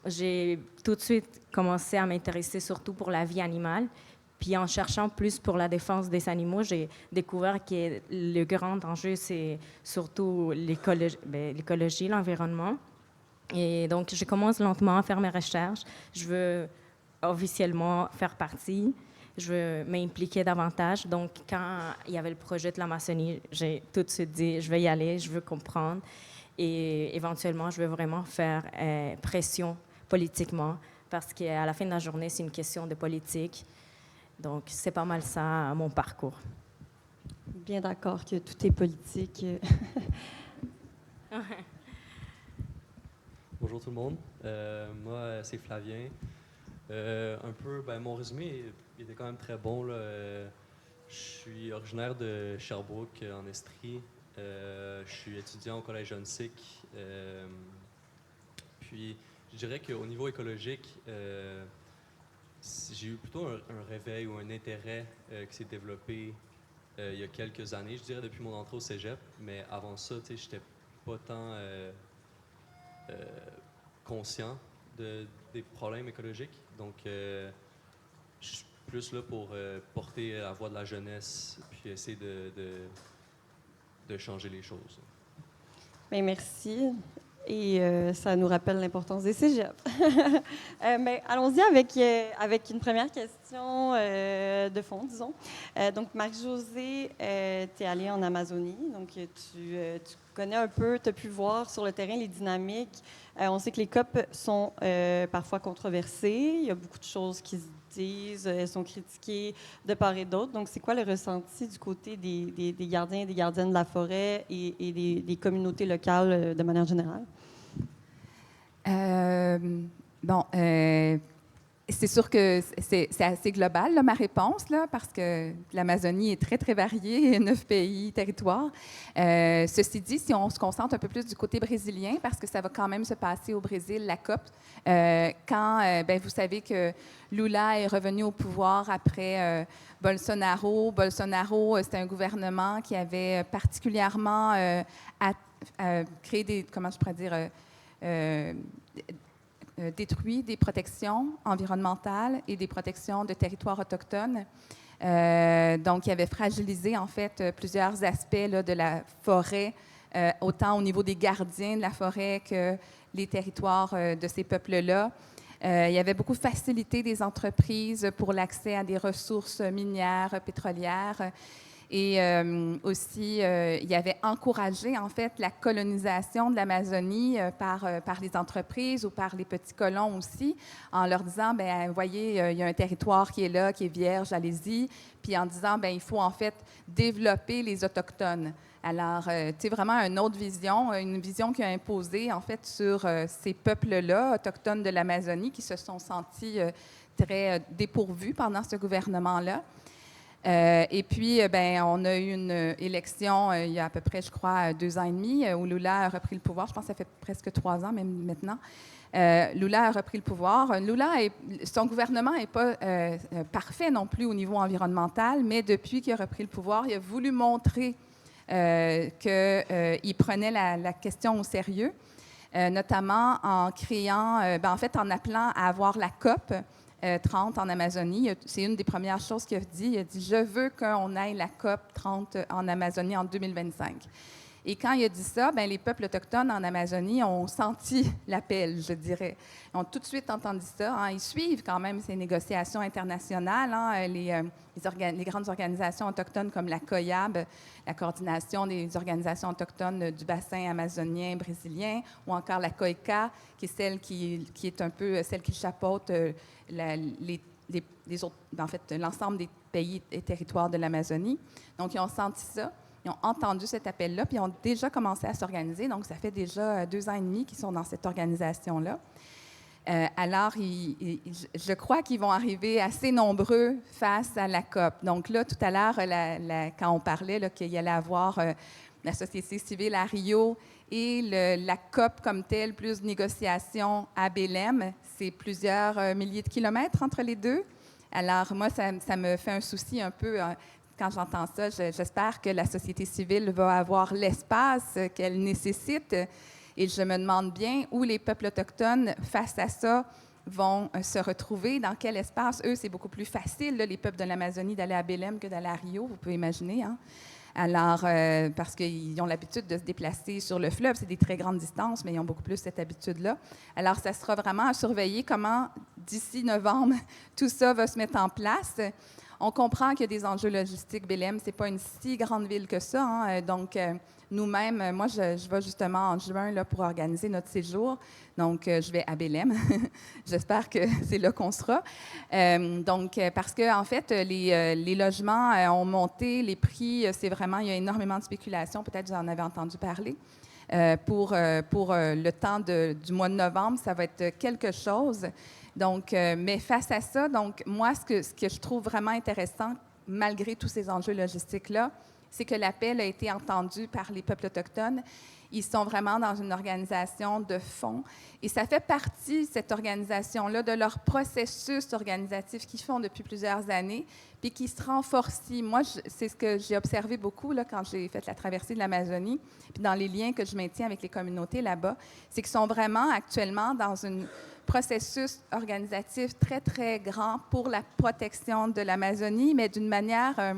J'ai tout de suite commencé à m'intéresser surtout pour la vie animale. Puis en cherchant plus pour la défense des animaux, j'ai découvert que le grand enjeu, c'est surtout l'écologie, l'environnement. Et donc, je commence lentement à faire mes recherches. Je veux officiellement faire partie. Je veux m'impliquer davantage. Donc, quand il y avait le projet de l'Amazonie, j'ai tout de suite dit, je vais y aller, je veux comprendre. Et éventuellement, je veux vraiment faire pression politiquement parce qu'à la fin de la journée, c'est une question de politique. Donc, c'est pas mal ça, mon parcours. Bien d'accord que tout est politique. Bonjour tout le monde. Moi, c'est Flavien. Mon résumé était quand même très bon, là. Je suis originaire de Sherbrooke, en Estrie. Je suis étudiant au Collège Antique. Puis, je dirais qu'au niveau écologique, j'ai eu plutôt un réveil ou un intérêt qui s'est développé il y a quelques années, je dirais depuis mon entrée au cégep. Mais avant ça, je n'étais pas tant conscient des problèmes écologiques. Donc, je suis plus là pour porter la voix de la jeunesse puis essayer de changer les choses. Bien, merci. Et ça nous rappelle l'importance des cégeps. Mais allons-y avec une première question de fond, disons. Donc, Marie-Josée, tu es allée en Amazonie, donc tu connais un peu, tu as pu voir sur le terrain les dynamiques. On sait que les COP sont parfois controversées, il y a beaucoup de choses qui se disent, elles sont critiquées de part et d'autre. Donc, c'est quoi le ressenti du côté des gardiens et des gardiennes de la forêt et des communautés locales de manière générale? Bon, c'est sûr que c'est assez global, là, ma réponse, là, parce que l'Amazonie est très, très variée, 9 pays, territoires. Ceci dit, si on se concentre un peu plus du côté brésilien, parce que ça va quand même se passer au Brésil, la COP, quand, vous savez que Lula est revenu au pouvoir après Bolsonaro. Bolsonaro, c'était un gouvernement qui avait particulièrement créé des, comment je pourrais dire, détruit des protections environnementales et des protections de territoires autochtones. Donc, il avait fragilisé, en fait, plusieurs aspects là, de la forêt, autant au niveau des gardiens de la forêt que les territoires de ces peuples-là. Il y avait beaucoup facilité des entreprises pour l'accès à des ressources minières, pétrolières. Et aussi, il avait encouragé, en fait, la colonisation de l'Amazonie par les entreprises ou par les petits colons aussi, en leur disant, bien, vous voyez, il y a un territoire qui est là, qui est vierge, allez-y. Puis en disant, bien, il faut, en fait, développer les Autochtones. Alors, tu sais, vraiment une autre vision, une vision qui a imposé, en fait, sur ces peuples-là, autochtones de l'Amazonie, qui se sont sentis très dépourvus pendant ce gouvernement-là. Et puis, on a eu une élection il y a à peu près, je crois, 2 ans et demi, où Lula a repris le pouvoir. Je pense que ça fait presque 3 ans, même maintenant. Lula a repris le pouvoir. Son gouvernement n'est pas parfait non plus au niveau environnemental, mais depuis qu'il a repris le pouvoir, il a voulu montrer qu'il prenait la question au sérieux, notamment en créant, en fait, en appelant à avoir la COP 30 en Amazonie. C'est une des premières choses qu'il a dit. Il a dit « Je veux qu'on aille la COP 30 en Amazonie en 2025 ». Et quand il a dit ça, les peuples autochtones en Amazonie ont senti l'appel, je dirais. Ils ont tout de suite entendu ça. Hein. Ils suivent quand même ces négociations internationales. Hein. Les grandes organisations autochtones comme la COIAB, la coordination des organisations autochtones du bassin amazonien brésilien, ou encore la COICA, qui est celle qui est un peu celle qui chapeaute l'ensemble des pays et territoires de l'Amazonie. Donc, ils ont senti ça. Ils ont entendu cet appel-là, puis ils ont déjà commencé à s'organiser. Donc, ça fait déjà 2 ans et demi qu'ils sont dans cette organisation-là. Alors, je crois qu'ils vont arriver assez nombreux face à la COP. Donc là, tout à l'heure, quand on parlait qu'il y allait avoir la société civile à Rio et la COP comme telle, plus négociations à Belém, c'est plusieurs milliers de kilomètres entre les deux. Alors, moi, ça me fait un souci un peu. Quand j'entends ça, j'espère que la société civile va avoir l'espace qu'elle nécessite. Et je me demande bien où les peuples autochtones, face à ça, vont se retrouver, dans quel espace. Eux, c'est beaucoup plus facile, là, les peuples de l'Amazonie, d'aller à Belém que d'aller à Rio, vous pouvez imaginer. Hein? Alors, parce qu'ils ont l'habitude de se déplacer sur le fleuve, c'est des très grandes distances, mais ils ont beaucoup plus cette habitude-là. Alors, ça sera vraiment à surveiller comment, d'ici novembre, tout ça va se mettre en place. On comprend qu'il y a des enjeux logistiques. Belém, ce n'est pas une si grande ville que ça. Hein? Donc, nous-mêmes, moi, je vais justement en juin là, pour organiser notre séjour. Donc, je vais à Belém. J'espère que c'est là qu'on sera. Parce qu'en en fait, les logements ont monté, les prix, c'est vraiment, il y a énormément de spéculation. Peut-être que vous en avez entendu parler. Pour le temps du mois de novembre, ça va être quelque chose. Donc, mais face à ça, donc moi, ce que je trouve vraiment intéressant, malgré tous ces enjeux logistiques-là, c'est que l'appel a été entendu par les peuples autochtones. Ils sont vraiment dans une organisation de fond. Et ça fait partie, cette organisation-là, de leur processus organisatif qu'ils font depuis plusieurs années, puis qui se renforcent. Moi, c'est ce que j'ai observé beaucoup là, quand j'ai fait la traversée de l'Amazonie, puis dans les liens que je maintiens avec les communautés là-bas, c'est qu'ils sont vraiment actuellement dans un processus organisatif très, très grand pour la protection de l'Amazonie, mais d'une manière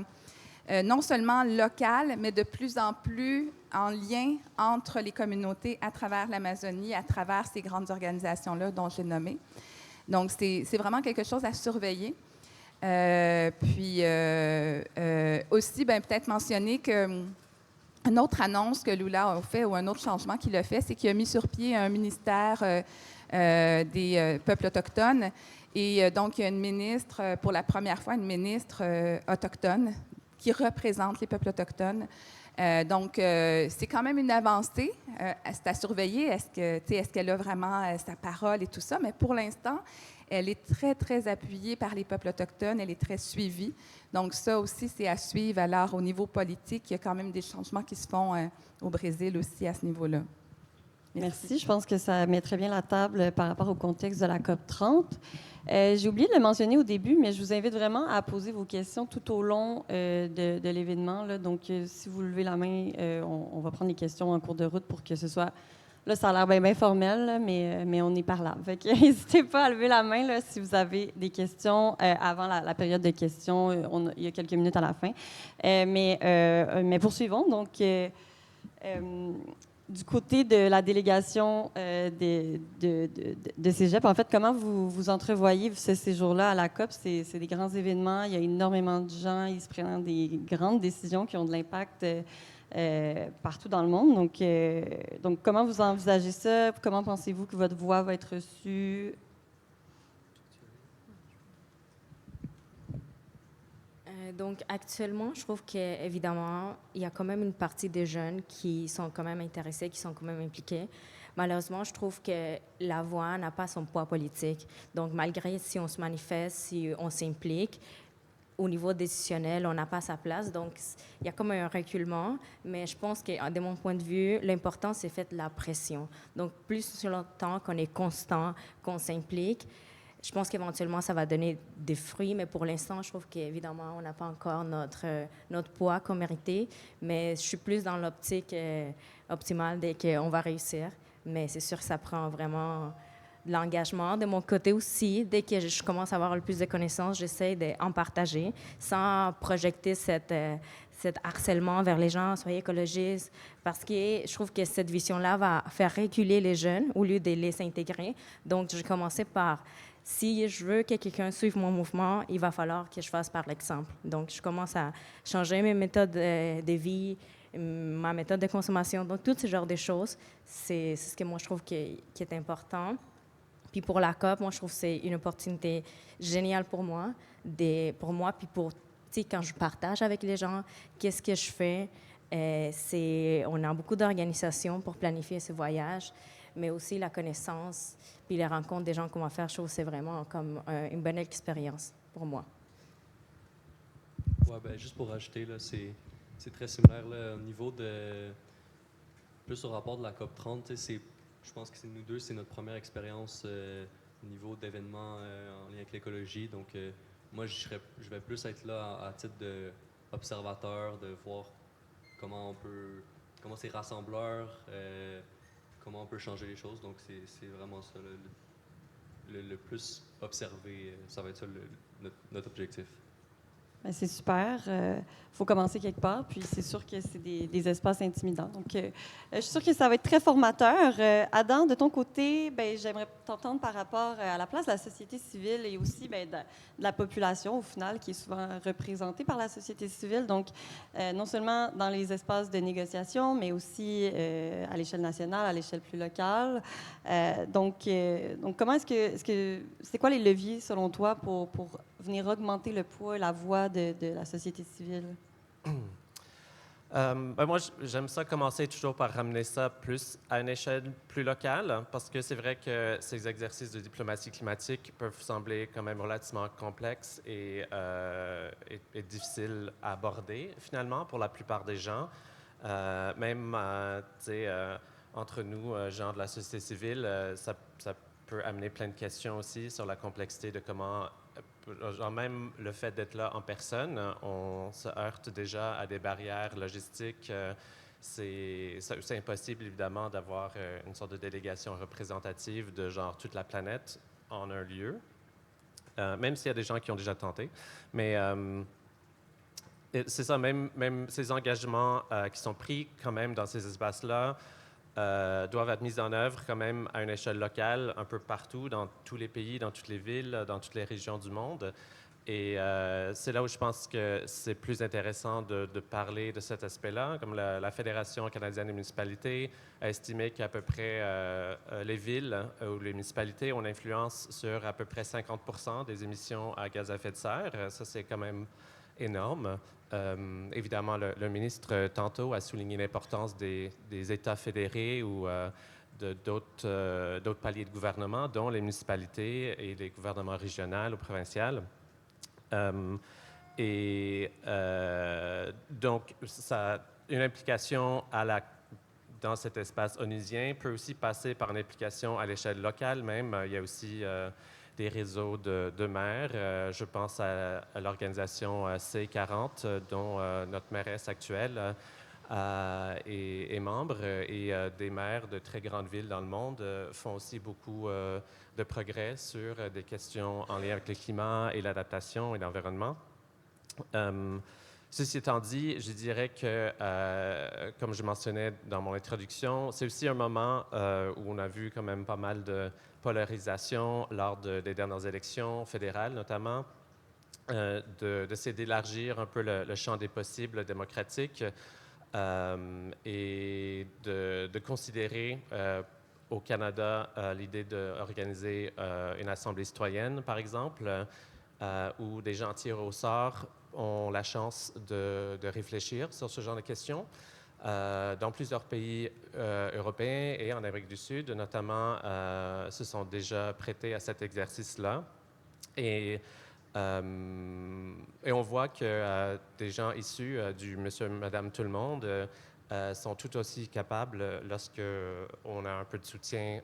non seulement locale, mais de plus en plus en lien entre les communautés à travers l'Amazonie, à travers ces grandes organisations-là dont j'ai nommé. Donc, c'est vraiment quelque chose à surveiller. Aussi, peut-être mentionner qu'une autre annonce que Lula a fait, ou un autre changement qu'il a fait, c'est qu'il a mis sur pied un ministère des peuples autochtones. Et donc, il y a une ministre, pour la première fois, une ministre autochtone qui représente les peuples autochtones Donc, c'est quand même une avancée. C'est à surveiller. Est-ce qu'elle a vraiment sa parole et tout ça? Mais pour l'instant, elle est très, très appuyée par les peuples autochtones. Elle est très suivie. Donc, ça aussi, c'est à suivre. Alors, au niveau politique, il y a quand même des changements qui se font au Brésil aussi à ce niveau-là. Merci. Je pense que ça met très bien la table par rapport au contexte de la COP 30. J'ai oublié de le mentionner au début, mais je vous invite vraiment à poser vos questions tout au long de l'événement, là. Donc, si vous levez la main, on va prendre les questions en cours de route pour que ce soit... Là, ça a l'air bien formel, là, mais on est par là. Fait que n'hésitez pas à lever la main là, si vous avez des questions avant la période de questions. Il y a quelques minutes à la fin. Mais poursuivons. Donc... du côté de la délégation de Cégep, en fait, comment vous entrevoyez ce séjour-là à la COP? C'est des grands événements, il y a énormément de gens, ils se prennent des grandes décisions qui ont de l'impact partout dans le monde. Donc, comment vous envisagez ça? Comment pensez-vous que votre voix va être reçue? Donc, actuellement, je trouve qu'évidemment, il y a quand même une partie des jeunes qui sont quand même intéressés, qui sont quand même impliqués. Malheureusement, je trouve que la voix n'a pas son poids politique. Donc, malgré si on se manifeste, si on s'implique, au niveau décisionnel, on n'a pas sa place. Donc, il y a comme un reculement. Mais je pense que, de mon point de vue, l'important, c'est fait la pression. Donc, plus sur le temps qu'on est constant, qu'on s'implique, je pense qu'éventuellement, ça va donner des fruits, mais pour l'instant, je trouve qu'évidemment, on n'a pas encore notre poids qu'on méritait, mais je suis plus dans l'optique optimale dès qu'on va réussir. Mais c'est sûr que ça prend vraiment de l'engagement. De mon côté aussi, dès que je commence à avoir le plus de connaissances, j'essaie d'en partager sans projeter cet harcèlement vers les gens, soyez écologistes, parce que je trouve que cette vision-là va faire reculer les jeunes au lieu de les intégrer. Donc, je vais commencer par... Si je veux que quelqu'un suive mon mouvement, il va falloir que je fasse par l'exemple. Donc, je commence à changer mes méthodes de vie, ma méthode de consommation. Donc, tout ce genre de choses, c'est ce que moi, je trouve qui est important. Puis pour la COP, moi, je trouve que c'est une opportunité géniale pour moi, puis pour, tu sais, quand je partage avec les gens, qu'est-ce que je fais, on a beaucoup d'organisations pour planifier ce voyage, mais aussi la connaissance, puis les rencontres des gens qu'on va faire, je trouve que c'est vraiment comme une bonne expérience pour moi. Ouais, ben, juste pour rajouter, là, c'est très similaire là, au niveau de... Plus au rapport de la COP 30, je pense que c'est nous deux, c'est notre première expérience au niveau d'événements en lien avec l'écologie. Donc, moi, je vais plus être là à titre d'observateur, de voir comment c'est rassembleur, comment on peut changer les choses. Donc, c'est vraiment ça, le plus observé, ça va être ça notre objectif. Bien, c'est super. Faut commencer quelque part, puis c'est sûr que c'est des espaces intimidants. Donc, je suis sûre que ça va être très formateur. Adam, de ton côté, ben, j'aimerais t'entendre par rapport à la place de la société civile et aussi ben, de la population, au final, qui est souvent représentée par la société civile. Donc, non seulement dans les espaces de négociation, mais aussi à l'échelle nationale, à l'échelle plus locale. Donc, comment c'est quoi les leviers, selon toi, pour venir augmenter le poids et la voix de la société civile? Ben moi, j'aime ça commencer toujours par ramener ça plus à une échelle plus locale, parce que c'est vrai que ces exercices de diplomatie climatique peuvent sembler quand même relativement complexes et difficiles à aborder, finalement, pour la plupart des gens. Même, tu sais, entre nous, gens de la société civile, ça peut amener plein de questions aussi sur la complexité de comment... Genre même le fait d'être là en personne, on se heurte déjà à des barrières logistiques. C'est impossible, évidemment, d'avoir une sorte de délégation représentative de genre toute la planète en un lieu, même s'il y a des gens qui ont déjà tenté. Mais c'est ça, même ces engagements qui sont pris quand même dans ces espaces-là, doivent être mises en œuvre quand même à une échelle locale, un peu partout, dans tous les pays, dans toutes les villes, dans toutes les régions du monde. Et c'est là où je pense que c'est plus intéressant de parler de cet aspect-là. Comme la Fédération canadienne des municipalités a estimé qu'à peu près les villes ou les municipalités ont une influence sur à peu près 50% des émissions à gaz à effet de serre. Ça, c'est quand même énorme. Évidemment, le ministre, tantôt, a souligné l'importance des États fédérés ou d'autres paliers de gouvernement, dont les municipalités et les gouvernements régionaux ou provinciaux. Donc, ça a une implication dans cet espace onusien, peut aussi passer par une implication à l'échelle locale même. Il y a aussi des réseaux de maires. Je pense à l'organisation C40, dont notre mairesse actuelle est membre, et des maires de très grandes villes dans le monde font aussi beaucoup de progrès sur des questions en lien avec le climat et l'adaptation et l'environnement. Ceci étant dit, je dirais que, comme je mentionnais dans mon introduction, c'est aussi un moment où on a vu quand même pas mal de polarisation lors des dernières élections fédérales, notamment, d'essayer d'élargir un peu le champ des possibles démocratiques et de considérer au Canada l'idée d'organiser une assemblée citoyenne, par exemple, où des gens tirés au sort ont la chance de réfléchir sur ce genre de questions. Dans plusieurs pays européens et en Amérique du Sud, notamment, se sont déjà prêtés à cet exercice-là. Et on voit que des gens issus du monsieur, madame, tout le monde sont tout aussi capables, lorsqu'on a un peu de soutien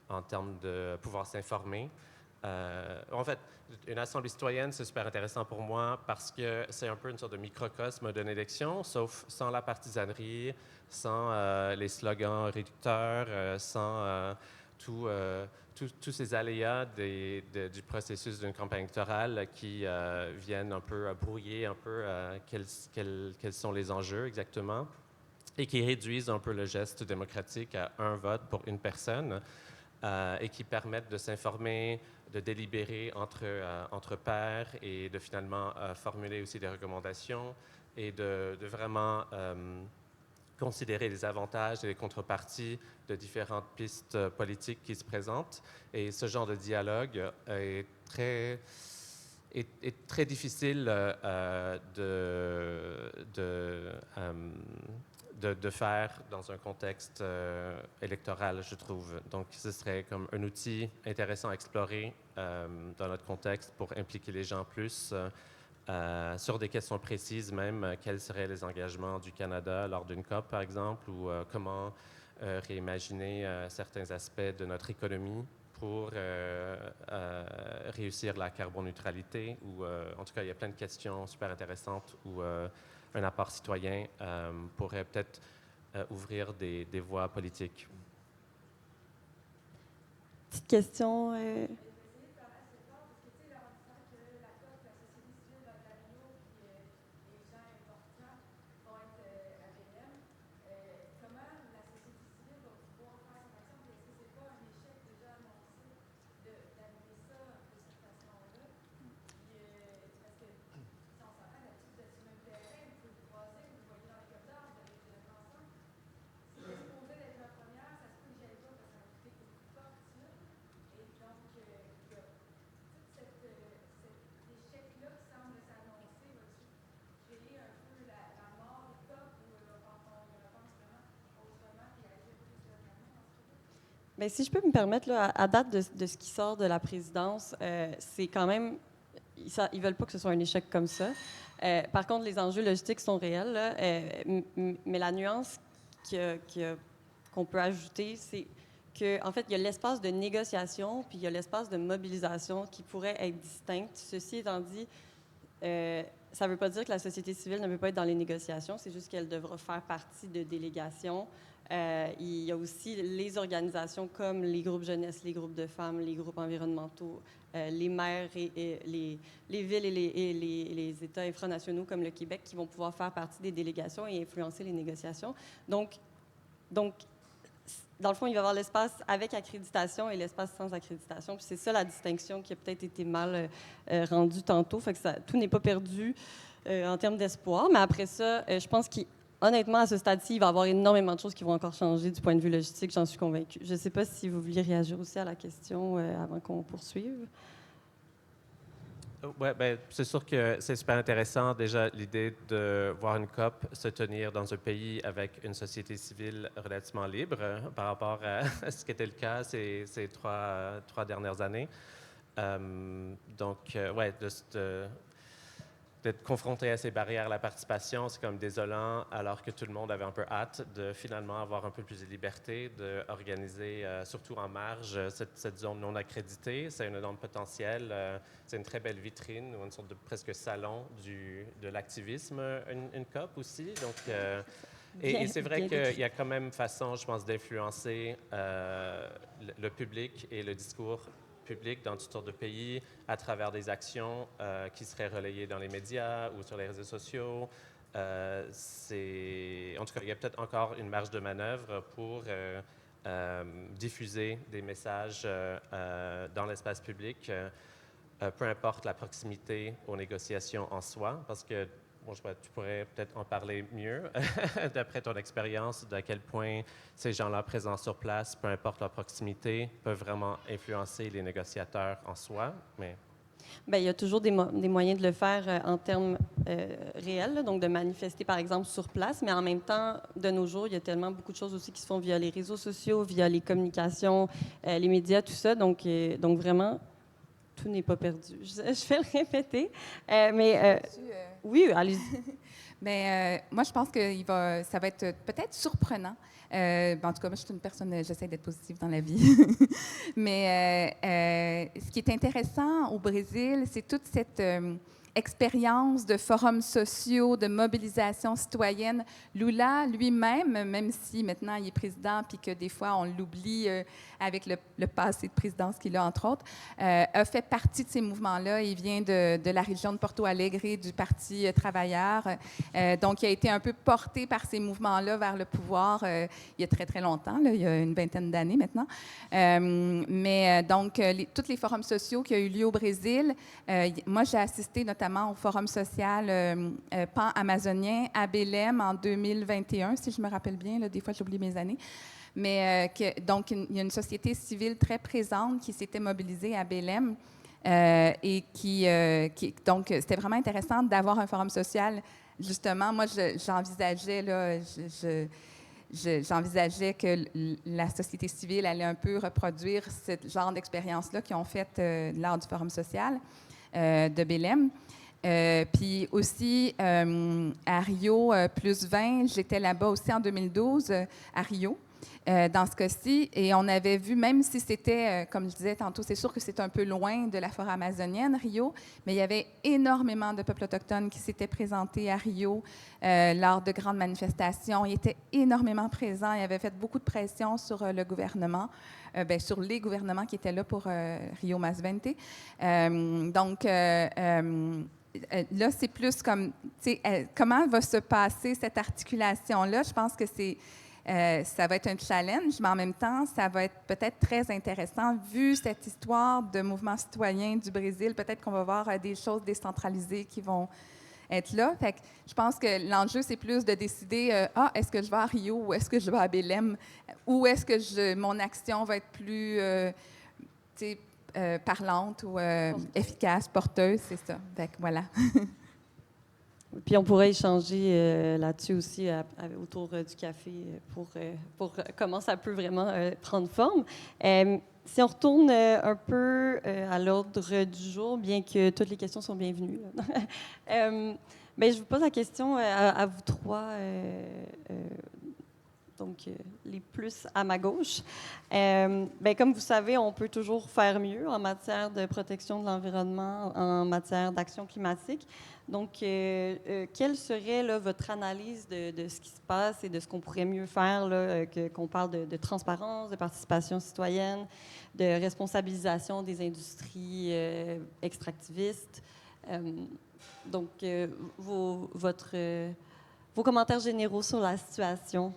en termes de pouvoir s'informer. En fait, une assemblée citoyenne, c'est super intéressant pour moi parce que c'est un peu une sorte de microcosme d'une élection, sauf sans la partisanerie, sans les slogans réducteurs, sans tous ces aléas du processus d'une campagne électorale qui viennent un peu brouiller un peu quels sont les enjeux exactement et qui réduisent un peu le geste démocratique à un vote pour une personne. Et qui permettent de s'informer, de délibérer entre pairs et de finalement formuler aussi des recommandations et de vraiment considérer les avantages et les contreparties de différentes pistes politiques qui se présentent. Et ce genre de dialogue est très difficile de faire dans un contexte électoral, je trouve. Donc, ce serait comme un outil intéressant à explorer dans notre contexte pour impliquer les gens plus sur des questions précises, même quels seraient les engagements du Canada lors d'une COP, par exemple, ou comment réimaginer certains aspects de notre économie pour réussir la carboneutralité. Ou, en tout cas, il y a plein de questions super intéressantes où un apport citoyen pourrait peut-être ouvrir des voies politiques. Petite question. Bien, si je peux me permettre, là, à date de ce qui sort de la présidence, c'est quand même... Ils veulent pas que ce soit un échec comme ça. Par contre, les enjeux logistiques sont réels, là, mais la nuance qu'on peut ajouter, c'est qu'en fait, il y a l'espace de négociation puis il y a l'espace de mobilisation qui pourrait être distinct. Ceci étant dit, ça ne veut pas dire que la société civile ne veut pas être dans les négociations, c'est juste qu'elle devra faire partie de délégations. Il y a aussi les organisations comme les groupes jeunesse, les groupes de femmes, les groupes environnementaux, les maires et les villes et les États infranationaux comme le Québec qui vont pouvoir faire partie des délégations et influencer les négociations. Donc, dans le fond, il va y avoir l'espace avec accréditation et l'espace sans accréditation. Puis c'est ça la distinction qui a peut-être été mal rendue tantôt. Fait que tout n'est pas perdu en termes d'espoir. Mais après ça, je pense qu'honnêtement, à ce stade-ci, il va y avoir énormément de choses qui vont encore changer du point de vue logistique. J'en suis convaincue. Je ne sais pas si vous vouliez réagir aussi à la question avant qu'on poursuive. Ouais, ben, c'est sûr que c'est super intéressant déjà l'idée de voir une COP se tenir dans un pays avec une société civile relativement libre par rapport à ce qui était le cas ces trois dernières années. Ouais, d'être confronté à ces barrières à la participation, c'est comme désolant, alors que tout le monde avait un peu hâte de finalement avoir un peu plus de liberté, d'organiser, surtout en marge, cette zone non accréditée. C'est un énorme potentiel. C'est une très belle vitrine ou une sorte de presque salon de l'activisme, une COP aussi. Donc, et c'est vrai qu'il y a quand même façon, je pense, d'influencer le public et le discours public dans toutes sortes de pays à travers des actions qui seraient relayées dans les médias ou sur les réseaux sociaux. En tout cas, il y a peut-être encore une marge de manœuvre pour diffuser des messages dans l'espace public, peu importe la proximité aux négociations en soi, parce que bon, je sais pas, tu pourrais peut-être en parler mieux, d'après ton expérience, d'à quel point ces gens-là présents sur place, peu importe leur proximité, peuvent vraiment influencer les négociateurs en soi. Mais... Bien, il y a toujours des moyens de le faire en termes réels, là, donc de manifester, par exemple, sur place, mais en même temps, de nos jours, il y a tellement beaucoup de choses aussi qui se font via les réseaux sociaux, via les communications, les médias, tout ça. Donc vraiment, tout n'est pas perdu. Je vais le répéter. Oui, allez-y. Mais moi, je pense que ça va être peut-être surprenant. En tout cas, moi, je suis une personne, j'essaie d'être positive dans la vie. Mais ce qui est intéressant au Brésil, c'est toute cette expérience de forums sociaux, de mobilisation citoyenne. Lula lui-même, même si maintenant il est président puis que des fois on l'oublie avec le passé de présidence qu'il a, entre autres, a fait partie de ces mouvements-là. Il vient de la région de Porto Alegre, du Parti travailleur. Donc, il a été un peu porté par ces mouvements-là vers le pouvoir il y a très, très longtemps, là, il y a une vingtaine d'années maintenant. Donc, tous les forums sociaux qui ont eu lieu au Brésil, moi, j'ai assisté notamment au forum social pan-amazonien à Belém en 2021, si je me rappelle bien. Là, des fois, j'oublie mes années. Mais donc, il y a une société civile très présente qui s'était mobilisée à Belém et donc, c'était vraiment intéressant d'avoir un forum social. Justement, moi, j'envisageais là, j'envisageais que la société civile allait un peu reproduire ce genre d'expérience-là qu'ils ont faite lors du forum social de Belém. Puis aussi, à Rio +20, j'étais là-bas aussi en 2012, à Rio, dans ce cas-ci, et on avait vu, même si c'était, comme je disais tantôt, c'est sûr que c'est un peu loin de la forêt amazonienne, Rio, mais il y avait énormément de peuples autochtones qui s'étaient présentés à Rio lors de grandes manifestations. Ils étaient énormément présents, ils avaient fait beaucoup de pression sur le gouvernement, sur les gouvernements qui étaient là pour Rio +20. Là, c'est plus comme, comment va se passer cette articulation-là? Je pense que ça va être un challenge, mais en même temps, ça va être peut-être très intéressant. Vu cette histoire de mouvement citoyen du Brésil, peut-être qu'on va voir des choses décentralisées qui vont être là. Fait que je pense que l'enjeu, c'est plus de décider, est-ce que je vais à Rio ou est-ce que je vais à Belém? Ou est-ce que mon action va être plus, parlante ou efficace, porteuse, c'est ça. Fait que voilà. Puis on pourrait échanger là-dessus aussi autour du café pour comment ça peut vraiment prendre forme. Si on retourne un peu à l'ordre du jour, bien que toutes les questions sont bienvenues, bien, je vous pose la question à vous trois, donc les plus à ma gauche. Bien, comme vous savez, on peut toujours faire mieux en matière de protection de l'environnement, en matière d'action climatique. Donc, quelle serait là, votre analyse de ce qui se passe et de ce qu'on pourrait mieux faire, là, qu'on parle de transparence, de participation citoyenne, de responsabilisation des industries extractivistes? Donc, vos commentaires généraux sur la situation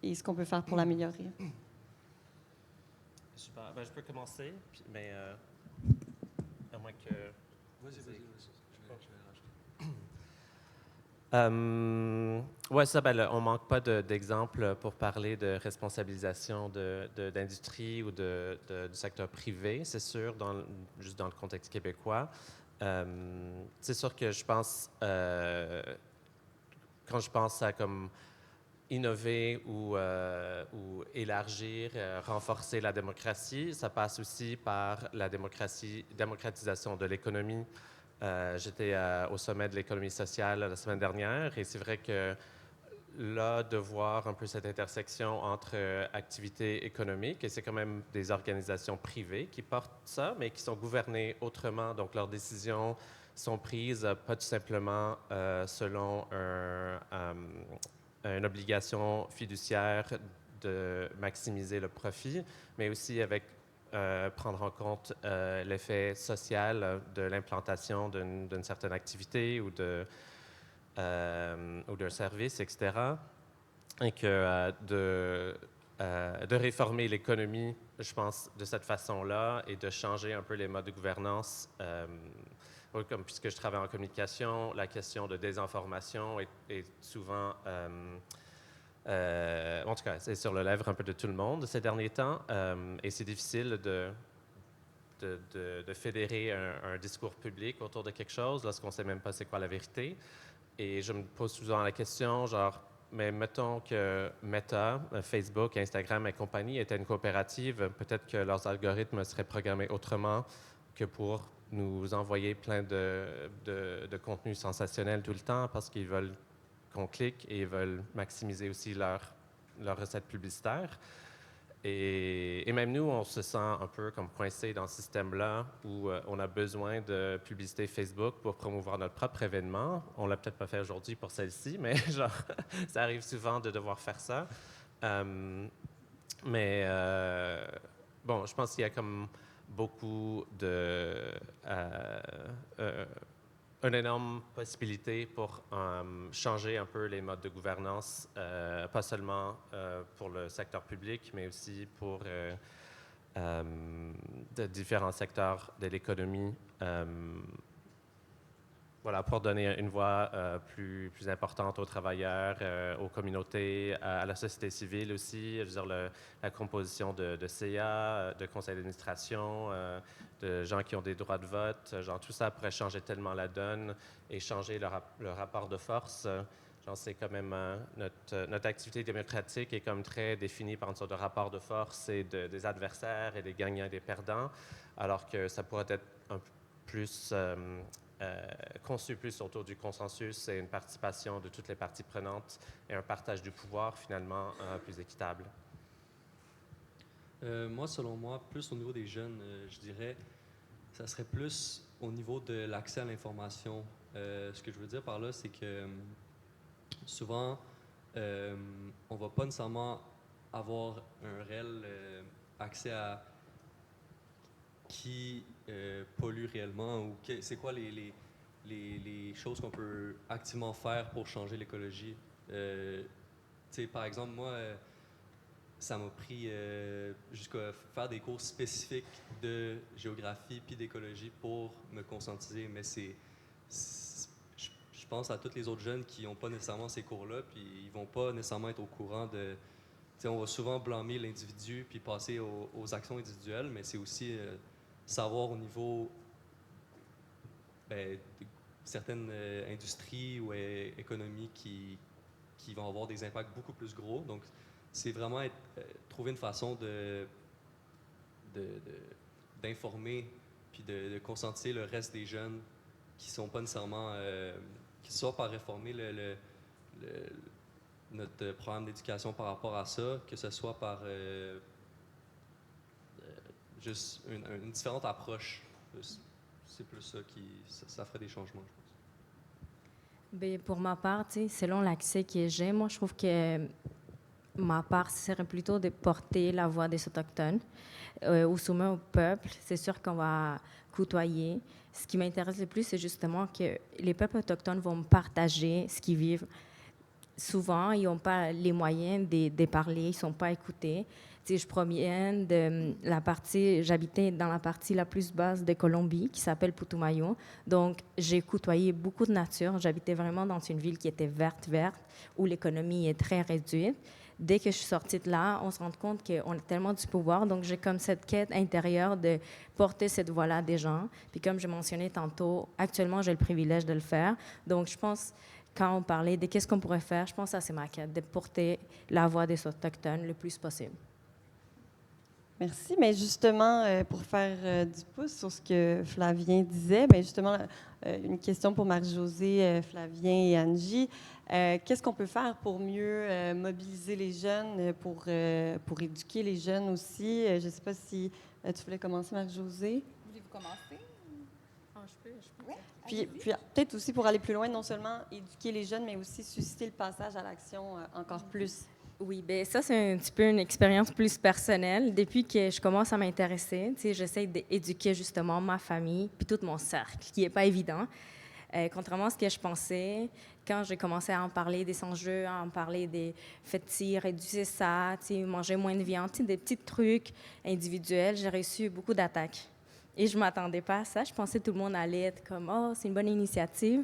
et ce qu'on peut faire pour l'améliorer. Super. Ben, je peux commencer, mais à moins que... Vas-y. Je vais rajouter. Oui, ça, on manque pas d'exemples pour parler de responsabilisation d'industrie ou du secteur privé, c'est sûr, juste dans le contexte québécois. C'est sûr que je pense, quand je pense à comme innover ou élargir, renforcer la démocratie, ça passe aussi par la démocratisation de l'économie. J'étais au sommet de l'économie sociale la semaine dernière et c'est vrai que là, de voir un peu cette intersection entre activités économiques, et c'est quand même des organisations privées qui portent ça, mais qui sont gouvernées autrement, donc leurs décisions sont prises pas tout simplement selon une obligation fiduciaire de maximiser le profit, mais aussi avec prendre en compte l'effet social de l'implantation d'une certaine activité ou d'un service, etc. Et que de réformer l'économie, je pense, de cette façon-là et de changer un peu les modes de gouvernance. Puisque je travaille en communication, la question de désinformation est souvent... en tout cas, c'est sur le lèvre un peu de tout le monde ces derniers temps, et c'est difficile de fédérer un discours public autour de quelque chose lorsqu'on ne sait même pas c'est quoi la vérité. Et je me pose souvent la question, genre, mais mettons que Meta, Facebook, Instagram et compagnie étaient une coopérative, peut-être que leurs algorithmes seraient programmés autrement que pour nous envoyer plein de contenus sensationnels tout le temps parce qu'ils veulent qu'on clique et ils veulent maximiser aussi leur recette publicitaire. Et même nous, on se sent un peu comme coincé dans ce système-là où on a besoin de publicité Facebook pour promouvoir notre propre événement. On l'a peut-être pas fait aujourd'hui pour celle-ci, mais genre, ça arrive souvent de devoir faire ça. Bon, je pense qu'il y a comme beaucoup une énorme possibilité pour changer un peu les modes de gouvernance, pas seulement pour le secteur public, mais aussi pour de différents secteurs de l'économie. Voilà, pour donner une voix plus importante aux travailleurs, aux communautés, à la société civile aussi. Je veux dire, la composition de CA, de conseils d'administration, de gens qui ont des droits de vote, genre tout ça pourrait changer tellement la donne et changer le rapport de force. Genre, c'est quand même notre activité démocratique est comme très définie par une sorte de rapport de force et des adversaires et des gagnants et des perdants, alors que ça pourrait être un peu plus conçu plus autour du consensus et une participation de toutes les parties prenantes et un partage du pouvoir finalement plus équitable. Moi, selon moi, plus au niveau des jeunes, je dirais, ça serait plus au niveau de l'accès à l'information. Ce que je veux dire par là, c'est que souvent, on va pas nécessairement avoir un réel accès à qui pollue réellement ou c'est quoi les choses qu'on peut activement faire pour changer l'écologie. Par exemple, moi, ça m'a pris jusqu'à faire des cours spécifiques de géographie puis d'écologie pour me conscientiser, mais je pense à tous les autres jeunes qui n'ont pas nécessairement ces cours-là, puis ils vont pas nécessairement être au courant de... on va souvent blâmer l'individu puis passer aux actions individuelles, mais c'est aussi savoir au niveau certaines industries ou économies qui vont avoir des impacts beaucoup plus gros. Donc, c'est vraiment trouver une façon d'informer puis de conscientiser le reste des jeunes qui sont pas nécessairement... qui soit par réformer notre programme d'éducation par rapport à ça, que ce soit par juste une différente approche. C'est plus ça ça ferait des changements, je pense. Bien, pour ma part, selon l'accès que j'ai, moi, je trouve que ma part serait plutôt de porter la voix des Autochtones au sommet au peuple. C'est sûr qu'on va côtoyer. Ce qui m'intéresse le plus, c'est justement que les peuples autochtones vont me partager ce qu'ils vivent. souvent, ils n'ont pas les moyens de parler, ils ne sont pas écoutés. Je proviens de la partie, j'habitais dans la partie la plus basse de Colombie, qui s'appelle Putumayo. Donc, j'ai côtoyé beaucoup de nature. J'habitais vraiment dans une ville qui était verte, où l'économie est très réduite. Dès que je suis sortie de là, on se rend compte qu'on a tellement du pouvoir. Donc, j'ai comme cette quête intérieure de porter cette voix-là des gens. Puis, comme je mentionnais tantôt, actuellement, j'ai le privilège de le faire. Donc, je pense, quand on parlait de qu'est-ce qu'on pourrait faire, je pense que c'est ma quête, de porter la voix des Autochtones le plus possible. Merci. Mais justement, pour faire du pouce sur ce que Flavien disait, bien justement, une question pour Marie-Josée, Flavien et Angie. Qu'est-ce qu'on peut faire pour mieux mobiliser les jeunes, pour éduquer les jeunes aussi? Je ne sais pas si tu voulais commencer, Marie-Josée. Voulez-vous commencer? Je peux. Puis peut-être aussi pour aller plus loin, non seulement éduquer les jeunes, mais aussi susciter le passage à l'action encore plus. Oui, bien ça, c'est un petit peu une expérience plus personnelle. Depuis que je commence à m'intéresser, j'essaie d'éduquer justement ma famille puis tout mon cercle, qui n'est pas évident. Contrairement à ce que je pensais, quand j'ai commencé à en parler des enjeux, à en parler des fêtes, réduire ça, manger moins de viande, des petits trucs individuels, j'ai reçu beaucoup d'attaques. Et je ne m'attendais pas à ça. Je pensais que tout le monde allait être comme « Oh, c'est une bonne initiative ».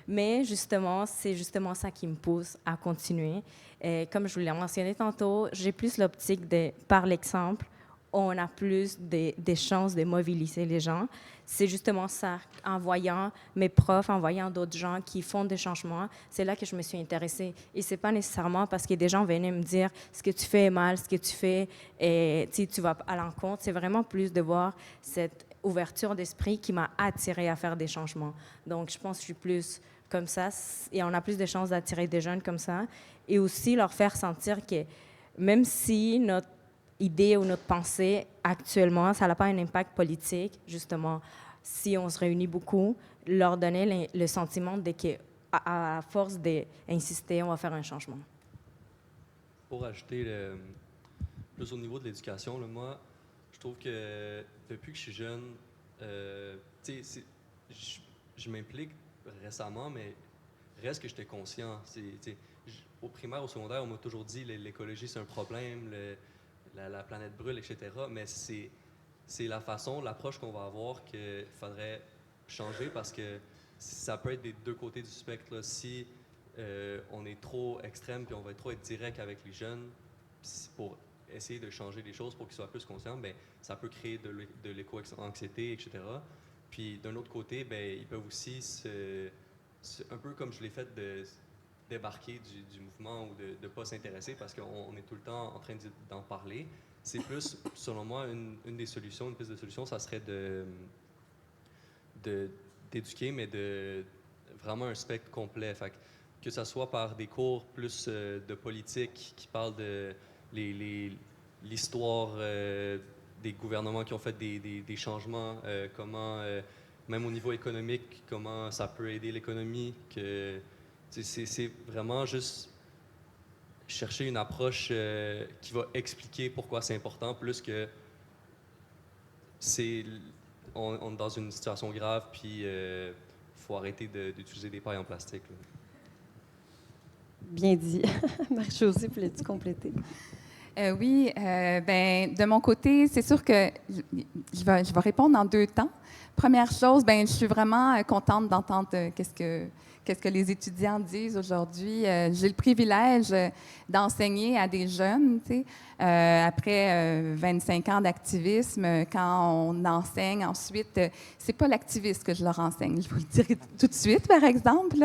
Mais justement, c'est justement ça qui me pousse à continuer. Et comme je vous l'ai mentionné tantôt, j'ai plus l'optique de, par l'exemple, on a plus des chances de mobiliser les gens. C'est justement ça, en voyant mes profs, en voyant d'autres gens qui font des changements, c'est là que je me suis intéressée. Et ce n'est pas nécessairement parce que des gens venaient me dire « ce que tu fais est mal, ce que tu fais, et tu vas à l'encontre ». C'est vraiment plus de voir cette ouverture d'esprit qui m'a attirée à faire des changements. Donc, je pense que je suis plus comme ça et on a plus de chances d'attirer des jeunes comme ça et aussi leur faire sentir que même si notre idée ou notre pensée actuellement, ça n'a pas un impact politique, justement, si on se réunit beaucoup, leur donner le sentiment de qu'à force d'insister, on va faire un changement. Pour ajouter plus au niveau de l'éducation, moi, je trouve que depuis que je suis jeune, je m'implique récemment, mais reste que j'étais conscient. Au primaire, au secondaire, on m'a toujours dit que l'écologie, c'est un problème, la planète brûle, etc. Mais c'est la façon, l'approche qu'on va avoir qu'il faudrait changer parce que ça peut être des deux côtés du spectre. Là. Si on est trop extrême puis on va trop être direct avec les jeunes pour essayer de changer les choses pour qu'ils soient plus conscients, bien, ça peut créer de l'éco-anxiété, etc. Puis d'un autre côté, bien, ils peuvent aussi, un peu comme je l'ai fait, de débarquer du mouvement ou de ne pas s'intéresser parce qu'on est tout le temps en train d'en parler. C'est plus, selon moi, une des solutions, une piste de solution, ça serait d'éduquer, mais de vraiment un spectre complet. Fait que ce soit par des cours plus de politique qui parlent de l'histoire des gouvernements qui ont fait des changements, comment, même au niveau économique, comment ça peut aider l'économie. C'est vraiment juste chercher une approche qui va expliquer pourquoi c'est important, plus que on est dans une situation grave, puis il faut arrêter d'utiliser des pailles en plastique. Là. Bien dit. Marie-Josée, voulais-tu compléter? Oui, ben, de mon côté, c'est sûr que je vais répondre en deux temps. Première chose, ben, je suis vraiment contente d'entendre qu'est-ce que les étudiants disent aujourd'hui. J'ai le privilège d'enseigner à des jeunes, tu sais, après 25 ans d'activisme. Quand on enseigne ensuite, c'est pas l'activisme que je leur enseigne, je vous le dirai tout de suite, par exemple.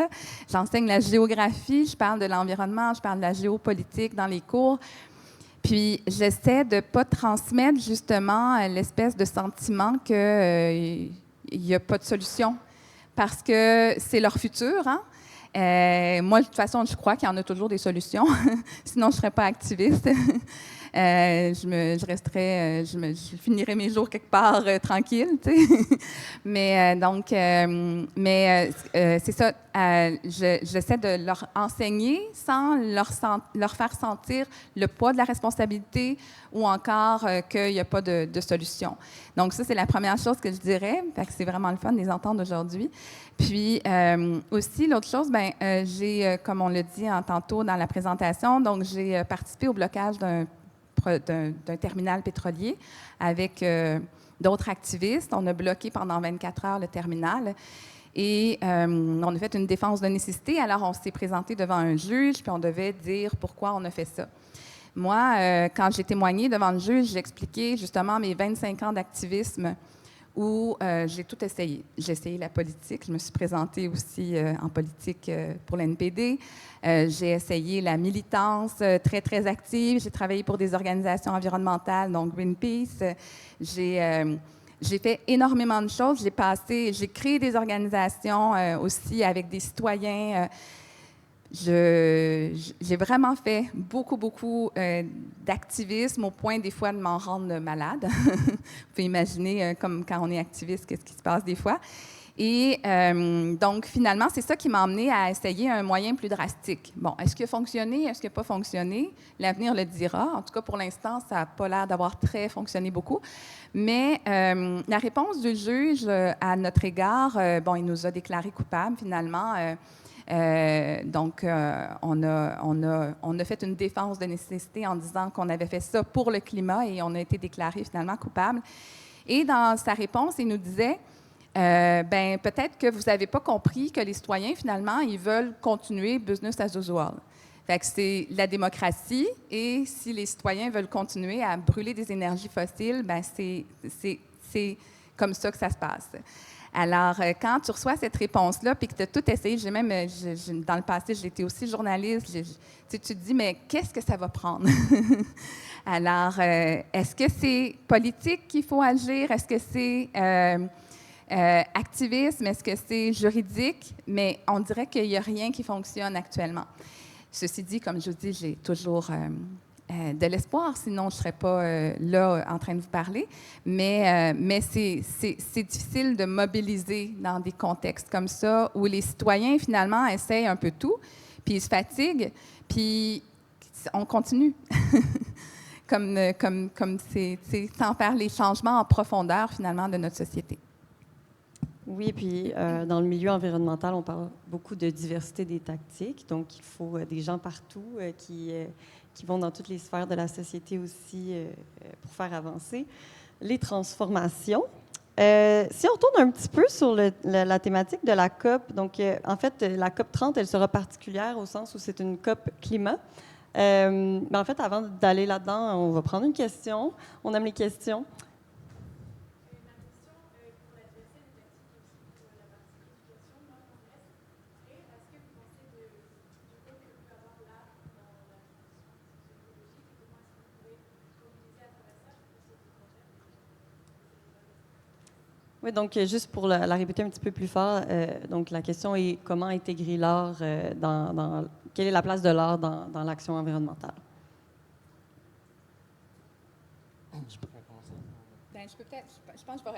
J'enseigne la géographie, je parle de l'environnement, je parle de la géopolitique dans les cours. Puis, j'essaie de ne pas transmettre justement l'espèce de sentiment qu'il n'y a pas de solution parce que c'est leur futur. Hein? Moi, de toute façon, je crois qu'il y en a toujours des solutions. Sinon, je ne serais pas activiste. Je resterais, je finirais mes jours quelque part tranquille, tu sais. Mais c'est ça. J'essaie de leur enseigner sans leur faire sentir le poids de la responsabilité ou encore qu'il n'y a pas de solution. Donc ça, c'est la première chose que je dirais. Fait que c'est vraiment le fun de les entendre aujourd'hui. Puis aussi, l'autre chose, j'ai, comme on l'a dit tantôt dans la présentation, donc j'ai participé au blocage d'un terminal pétrolier avec d'autres activistes. On a bloqué pendant 24 heures le terminal et on a fait une défense de nécessité. Alors, on s'est présenté devant un juge, puis on devait dire pourquoi on a fait ça. Moi, quand j'ai témoigné devant le juge, j'ai expliqué justement mes 25 ans d'activisme où j'ai tout essayé. J'ai essayé la politique. Je me suis présentée aussi en politique pour l'NPD. J'ai essayé la militance très, très active. J'ai travaillé pour des organisations environnementales, donc Greenpeace. J'ai fait énormément de choses. J'ai créé des organisations aussi avec des citoyens. J'ai vraiment fait beaucoup, beaucoup d'activisme au point des fois de m'en rendre malade. Vous pouvez imaginer, comme quand on est activiste, qu'est-ce qui se passe des fois. Et donc, finalement, c'est ça qui m'a amené à essayer un moyen plus drastique. Bon, est-ce qu'il a fonctionné? Est-ce qu'il n'a pas fonctionné? L'avenir le dira. En tout cas, pour l'instant, ça n'a pas l'air d'avoir très fonctionné beaucoup. Mais la réponse du juge à notre égard, il nous a déclarés coupables, finalement. Donc, on a fait une défense de nécessité en disant qu'on avait fait ça pour le climat et on a été déclarés finalement coupables. Et dans sa réponse, il nous disait, peut-être que vous n'avez pas compris que les citoyens, finalement, ils veulent continuer business as usual. Fait que c'est la démocratie et si les citoyens veulent continuer à brûler des énergies fossiles, c'est comme ça que ça se passe. Alors, quand tu reçois cette réponse-là, puis que tu as tout essayé, dans le passé, j'étais aussi journaliste, tu te dis, mais qu'est-ce que ça va prendre? Alors, est-ce que c'est politique qu'il faut agir? Est-ce que c'est activisme? Est-ce que c'est juridique? Mais on dirait qu'il n'y a rien qui fonctionne actuellement. Ceci dit, comme je vous dis, j'ai toujours de l'espoir, sinon je ne serais pas là en train de vous parler. Mais c'est difficile de mobiliser dans des contextes comme ça où les citoyens, finalement, essayent un peu tout, puis ils se fatiguent, puis on continue. comme c'est sans faire les changements en profondeur, finalement, de notre société. Oui, puis dans le milieu environnemental, on parle beaucoup de diversité des tactiques. Donc, il faut des gens partout qui vont dans toutes les sphères de la société aussi pour faire avancer les transformations. Si on tourne un petit peu sur la thématique de la COP, donc en fait, la COP 30, elle sera particulière au sens où c'est une COP climat. Mais en fait, avant d'aller là-dedans, on va prendre une question. On aime les questions. Oui, donc juste pour la répéter un petit peu plus fort, donc la question est comment intégrer l'art quelle est la place de l'art dans l'action environnementale? Je pense que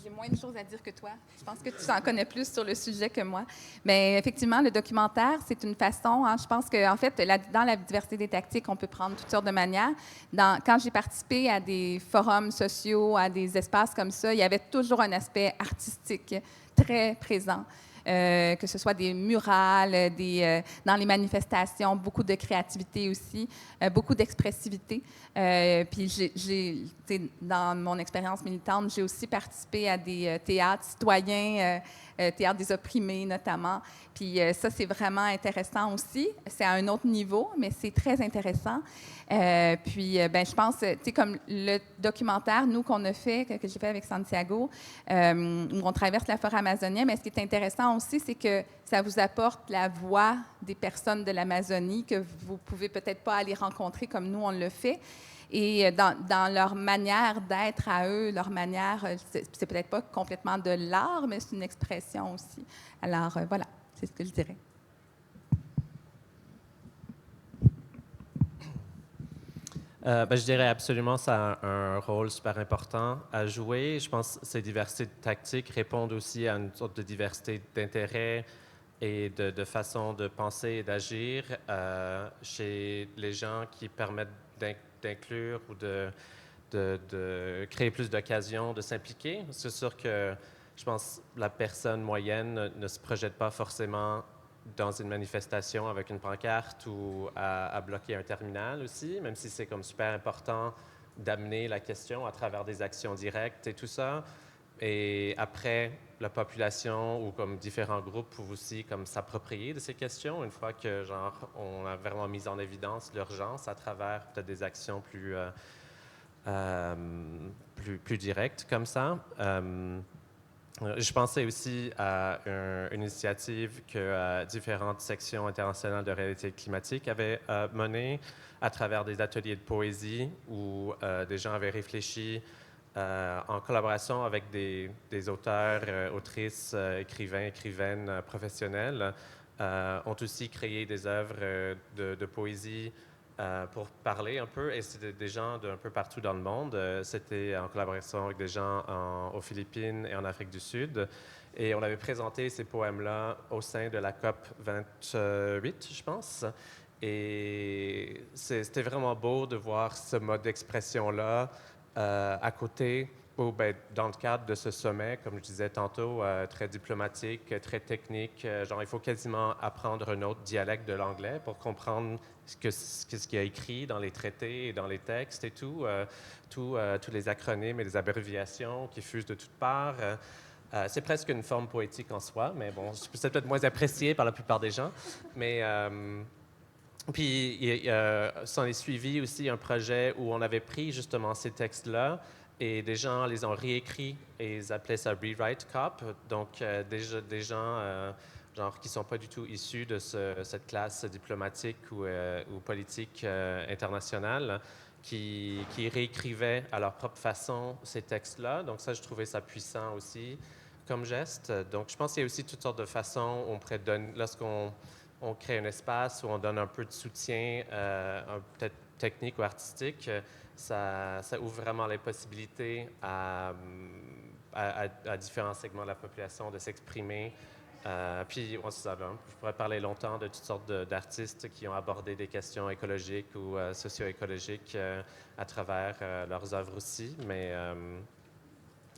j'ai moins de choses à dire que toi. Je pense que tu en connais plus sur le sujet que moi. Mais effectivement, le documentaire, c'est une façon, je pense qu'en fait, dans la diversité des tactiques, on peut prendre toutes sortes de manières. Quand j'ai participé à des forums sociaux, à des espaces comme ça, il y avait toujours un aspect artistique très présent. Que ce soit des murales, dans les manifestations, beaucoup de créativité aussi, beaucoup d'expressivité. Puis dans mon expérience militante, j'ai aussi participé à des théâtres citoyens, théâtre des opprimés notamment. Puis ça, c'est vraiment intéressant aussi. C'est à un autre niveau, mais c'est très intéressant. Je pense, tu sais, comme le documentaire, nous, qu'on a fait, que j'ai fait avec Santiago, où on traverse la forêt amazonienne, mais ce qui est intéressant aussi, c'est que ça vous apporte la voix des personnes de l'Amazonie que vous pouvez peut-être pas aller rencontrer comme nous, on le fait. Et dans leur manière d'être à eux, leur manière, c'est peut-être pas complètement de l'art, mais c'est une expression aussi. Alors, voilà, c'est ce que je dirais. Je dirais absolument ça a un rôle super important à jouer. Je pense que ces diversités tactiques répondent aussi à une sorte de diversité d'intérêts et de façons de penser et d'agir chez les gens qui permettent d'inclure ou de créer plus d'occasions de s'impliquer. C'est sûr que je pense que la personne moyenne ne se projette pas forcément dans une manifestation avec une pancarte ou à bloquer un terminal aussi, même si c'est comme super important d'amener la question à travers des actions directes et tout ça. Et après, la population ou comme différents groupes peuvent aussi comme s'approprier de ces questions une fois que genre on a vraiment mis en évidence l'urgence à travers peut-être des actions plus directes comme ça. Je pensais aussi à une initiative que différentes sections internationales de réalité climatique avaient menée à travers des ateliers de poésie où des gens avaient réfléchi en collaboration avec des auteurs, autrices, écrivaines professionnels, ont aussi créé des œuvres de poésie pour parler un peu, et c'était des gens d'un peu partout dans le monde. C'était en collaboration avec des gens aux Philippines et en Afrique du Sud. Et on avait présenté ces poèmes-là au sein de la COP 28, je pense. Et c'était vraiment beau de voir ce mode d'expression-là à côté, ou dans le cadre de ce sommet, comme je disais tantôt, très diplomatique, très technique. Genre, il faut quasiment apprendre un autre dialecte de l'anglais pour comprendre ce qu'il y a écrit dans les traités et dans les textes et tout, tous les acronymes et les abréviations qui fusent de toutes parts. C'est presque une forme poétique en soi, mais bon, c'est peut-être moins apprécié par la plupart des gens. Mais puis, s'en est suivi aussi un projet où on avait pris justement ces textes-là et des gens les ont réécrits et ils appelaient ça Rewrite Cop. Donc, des gens genre qui ne sont pas du tout issus de cette classe diplomatique ou politique internationale qui réécrivaient à leur propre façon ces textes-là. Donc, ça, je trouvais ça puissant aussi comme geste. Donc, je pense qu'il y a aussi toutes sortes de façons où on pourrait donner, lorsqu'on crée un espace où on donne un peu de soutien, peut-être technique ou artistique, ça ouvre vraiment les possibilités à différents segments de la population de s'exprimer. Puis, on sait ça, je pourrais parler longtemps de toutes sortes d'artistes qui ont abordé des questions écologiques ou socio-écologiques à travers leurs œuvres aussi, mais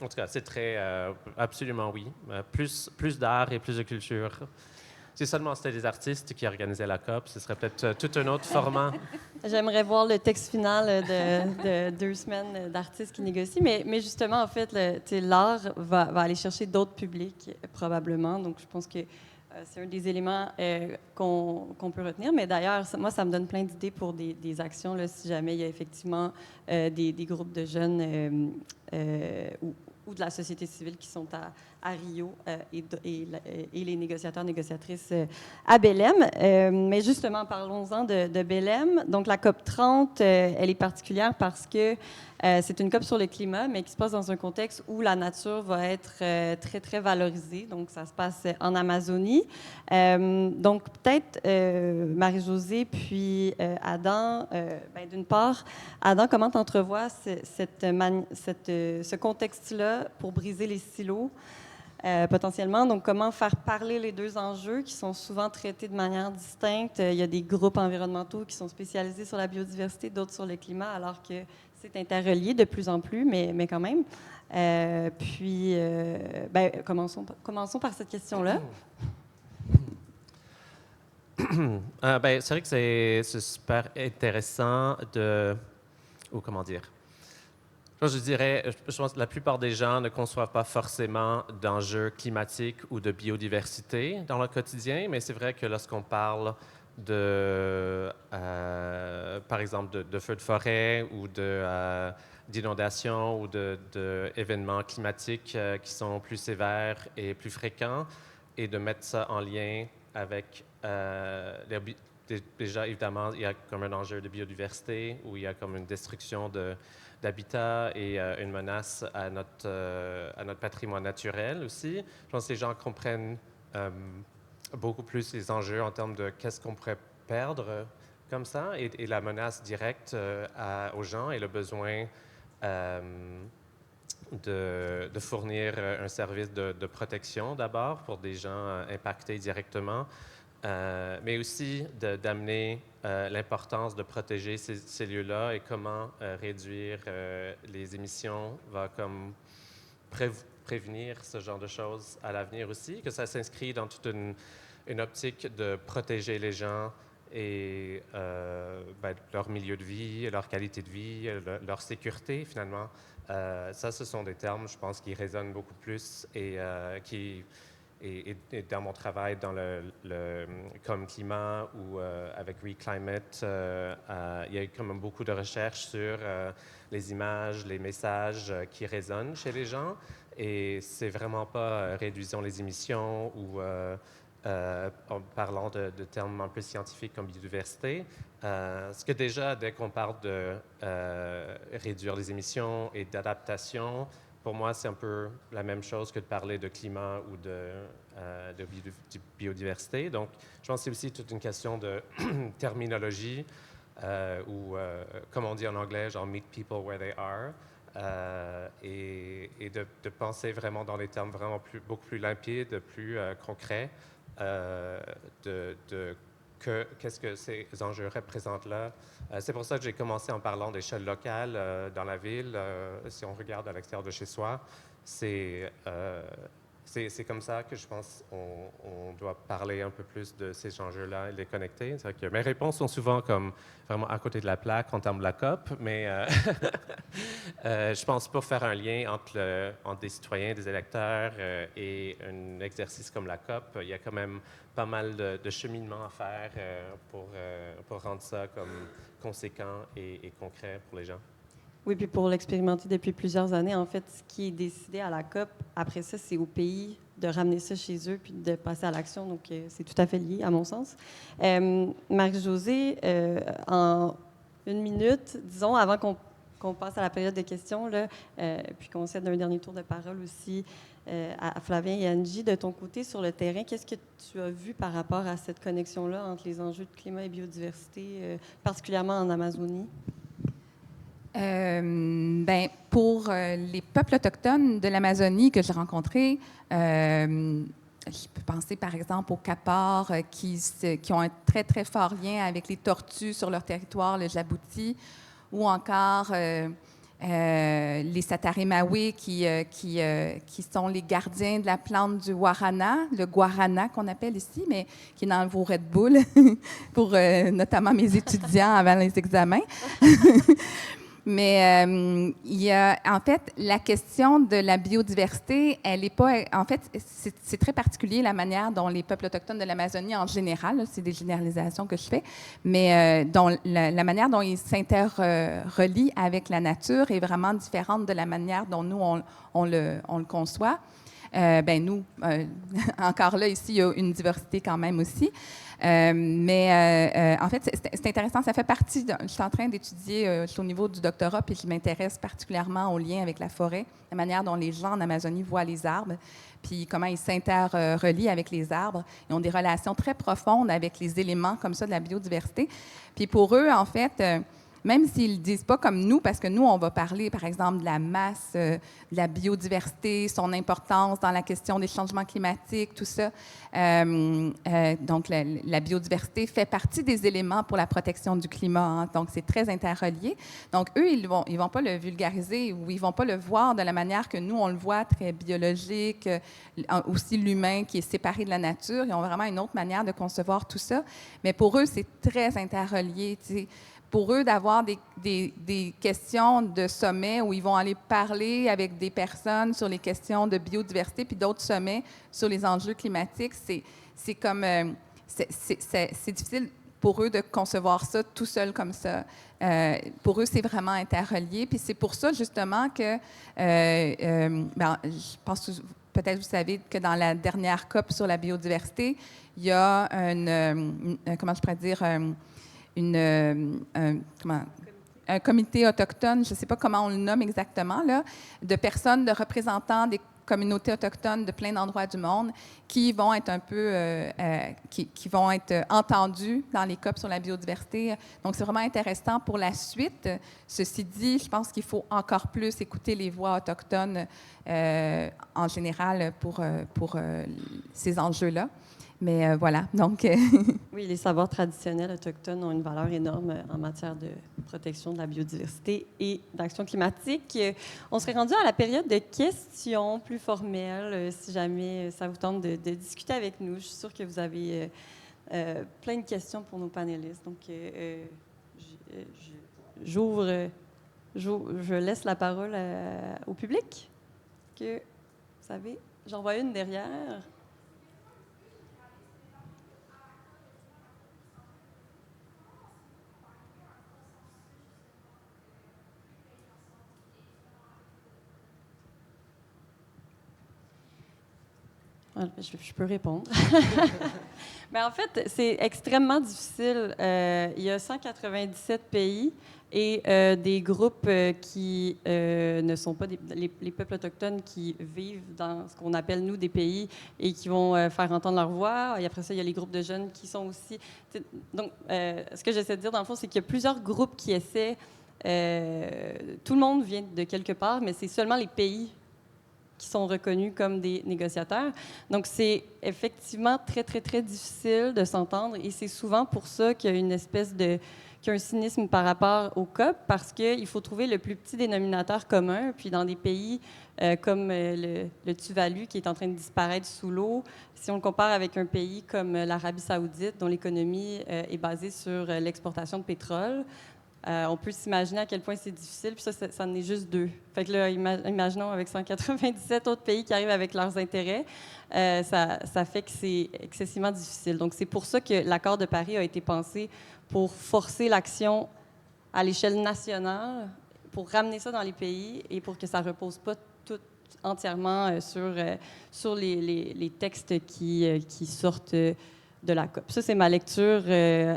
en tout cas, c'est très, absolument oui, plus d'art et plus de culture. Si seulement c'était des artistes qui organisaient la COP, ce serait peut-être tout un autre format. J'aimerais voir le texte final de 2 semaines d'artistes qui négocient, mais justement, en fait, l'art va aller chercher d'autres publics, probablement. Donc, je pense que c'est un des éléments qu'on peut retenir. Mais d'ailleurs, moi, ça me donne plein d'idées pour des actions, là, si jamais il y a effectivement des groupes de jeunes ou de la société civile qui sont à Rio et les négociateurs, négociatrices à Belém. Mais justement, parlons-en de Belém. Donc, la COP 30, elle est particulière parce que c'est une COP sur le climat, mais qui se passe dans un contexte où la nature va être très, très valorisée. Donc, ça se passe en Amazonie. Donc, peut-être Marie-Josée puis Adam, d'une part, Adam, comment tu entrevois ce contexte-là pour briser les silos? Potentiellement. Donc, comment faire parler les deux enjeux qui sont souvent traités de manière distincte? Il y a des groupes environnementaux qui sont spécialisés sur la biodiversité, d'autres sur le climat, alors que c'est interrelié de plus en plus, mais quand même. Puis, commençons par cette question-là. C'est vrai que c'est super intéressant ou comment dire? Je dirais, je pense que la plupart des gens ne conçoivent pas forcément d'enjeux climatiques ou de biodiversité dans leur quotidien, mais c'est vrai que lorsqu'on parle par exemple, de feux de forêt ou d'inondations ou d'événements climatiques qui sont plus sévères et plus fréquents, et de mettre ça en lien avec déjà, évidemment, il y a comme un enjeu de biodiversité où il y a comme une destruction d'habitat et une menace à notre patrimoine naturel aussi. Je pense que les gens comprennent beaucoup plus les enjeux en termes de qu'est-ce qu'on pourrait perdre comme ça et la menace directe aux gens et le besoin de fournir un service de protection d'abord pour des gens impactés directement, mais aussi d'amener l'importance de protéger ces lieux-là et comment réduire les émissions va comme prévenir ce genre de choses à l'avenir aussi, que ça s'inscrit dans toute une optique de protéger les gens et leur milieu de vie, leur qualité de vie, leur sécurité finalement. Ça, ce sont des termes, je pense, qui résonnent beaucoup plus et qui et dans mon travail dans comme climat ou avec Reclimate, il y a eu quand même beaucoup de recherches sur les images, les messages qui résonnent chez les gens. Et c'est vraiment pas réduisons les émissions ou en parlant de termes un peu scientifiques comme biodiversité. Parce que déjà, dès qu'on parle de réduire les émissions et d'adaptation, pour moi, c'est un peu la même chose que de parler de climat ou de biodiversité. Donc, je pense que c'est aussi toute une question de terminologie ou, comme on dit en anglais, genre « meet people where they are ». Et de penser vraiment dans des termes vraiment beaucoup plus limpides, plus concrets, qu'est-ce que ces enjeux représentent là. C'est pour ça que j'ai commencé en parlant d'échelle locale dans la ville. Si on regarde à l'extérieur de chez soi, c'est comme ça que je pense on doit parler un peu plus de ces enjeux-là et les connecter. C'est que mes réponses sont souvent comme vraiment à côté de la plaque en termes de la COP, mais je pense pour faire un lien entre des citoyens, des électeurs et un exercice comme la COP, il y a quand même pas mal de cheminement à faire pour rendre ça comme conséquent et concret pour les gens. Oui, puis pour l'expérimenter depuis plusieurs années, en fait, ce qui est décidé à la COP, après ça, c'est au pays de ramener ça chez eux puis de passer à l'action. Donc, c'est tout à fait lié, à mon sens. Marc-Josée, en une minute, disons, avant qu'on passe à la période de questions, là, puis qu'on cède un dernier tour de parole aussi à Flavien et Angie, de ton côté, sur le terrain, qu'est-ce que tu as vu par rapport à cette connexion-là entre les enjeux de climat et biodiversité, particulièrement en Amazonie? Pour les peuples autochtones de l'Amazonie que j'ai rencontrés, je peux penser par exemple aux Kaporres qui ont un très, très fort lien avec les tortues sur leur territoire, le Djabouti, ou encore les Sataremawe qui sont les gardiens de la plante du guarana, le guarana qu'on appelle ici, mais qui est dans vos Red Bull, pour notamment mes étudiants avant les examens. Mais il y a, en fait, la question de la biodiversité, elle n'est pas... En fait, c'est très particulier la manière dont les peuples autochtones de l'Amazonie, en général, c'est des généralisations que je fais, mais dont la manière dont ils s'interrelient avec la nature est vraiment différente de la manière dont nous, on le conçoit. Nous, encore là, ici, il y a une diversité quand même aussi. En fait, c'est intéressant. Ça fait partie je suis en train d'étudier, je suis au niveau du doctorat, puis je m'intéresse particulièrement au lien avec la forêt, la manière dont les gens en Amazonie voient les arbres, puis comment ils s'interrelient avec les arbres. Ils ont des relations très profondes avec les éléments comme ça de la biodiversité. Puis pour eux, en fait... même s'ils ne le disent pas comme nous, parce que nous, on va parler, par exemple, de la masse, de la biodiversité, son importance dans la question des changements climatiques, tout ça. Donc, la biodiversité fait partie des éléments pour la protection du climat. Hein. Donc, c'est très interrelié. Donc, eux, ils vont pas le vulgariser ou ils vont pas le voir de la manière que nous, on le voit, très biologique, aussi l'humain qui est séparé de la nature. Ils ont vraiment une autre manière de concevoir tout ça. Mais pour eux, c'est très interrelié, tu sais. Pour eux, d'avoir des questions de sommet où ils vont aller parler avec des personnes sur les questions de biodiversité, puis d'autres sommets sur les enjeux climatiques, c'est comme... c'est difficile pour eux de concevoir ça tout seul comme ça. Pour eux, c'est vraiment interrelié. Puis c'est pour ça, justement, que... je pense que peut-être vous savez que dans la dernière COP sur la biodiversité, il y a comment je pourrais dire... un comité autochtone, je ne sais pas comment on le nomme exactement, là, de personnes, de représentants communautés autochtones de plein d'endroits du monde qui vont être un peu, qui vont être entendus dans les COP sur la biodiversité. Donc, c'est vraiment intéressant pour la suite. Ceci dit, je pense qu'il faut encore plus écouter les voix autochtones en général pour ces enjeux-là. Mais voilà, donc... Oui, les savoirs traditionnels autochtones ont une valeur énorme en matière de protection de la biodiversité et d'action climatique. On serait rendu à la période de questions plus formelles, si jamais ça vous tente de discuter avec nous. Je suis sûre que vous avez plein de questions pour nos panélistes. Donc, je laisse la parole au public. Que vous savez, j'en vois une derrière. Je peux répondre. Mais en fait, c'est extrêmement difficile. Il y a 197 pays et des groupes qui ne sont pas les peuples autochtones qui vivent dans ce qu'on appelle, nous, des pays et qui vont faire entendre leur voix. Et après ça, il y a les groupes de jeunes qui sont aussi... Donc, ce que j'essaie de dire, dans le fond, c'est qu'il y a plusieurs groupes qui essaient... tout le monde vient de quelque part, mais c'est seulement les pays qui sont reconnus comme des négociateurs. Donc, c'est effectivement très, très, très difficile de s'entendre et c'est souvent pour ça qu'il y a une espèce de... qu'il y a un cynisme par rapport au COP parce qu'il faut trouver le plus petit dénominateur commun. Puis dans des pays comme le Tuvalu, qui est en train de disparaître sous l'eau, si on le compare avec un pays comme l'Arabie saoudite, dont l'économie est basée sur l'exportation de pétrole, on peut s'imaginer à quel point c'est difficile, puis ça en est juste 2. Fait que là, imaginons avec 197 autres pays qui arrivent avec leurs intérêts, ça fait que c'est excessivement difficile. Donc, c'est pour ça que l'accord de Paris a été pensé pour forcer l'action à l'échelle nationale, pour ramener ça dans les pays et pour que ça ne repose pas tout entièrement sur les textes qui sortent de la COP. Ça, c'est ma lecture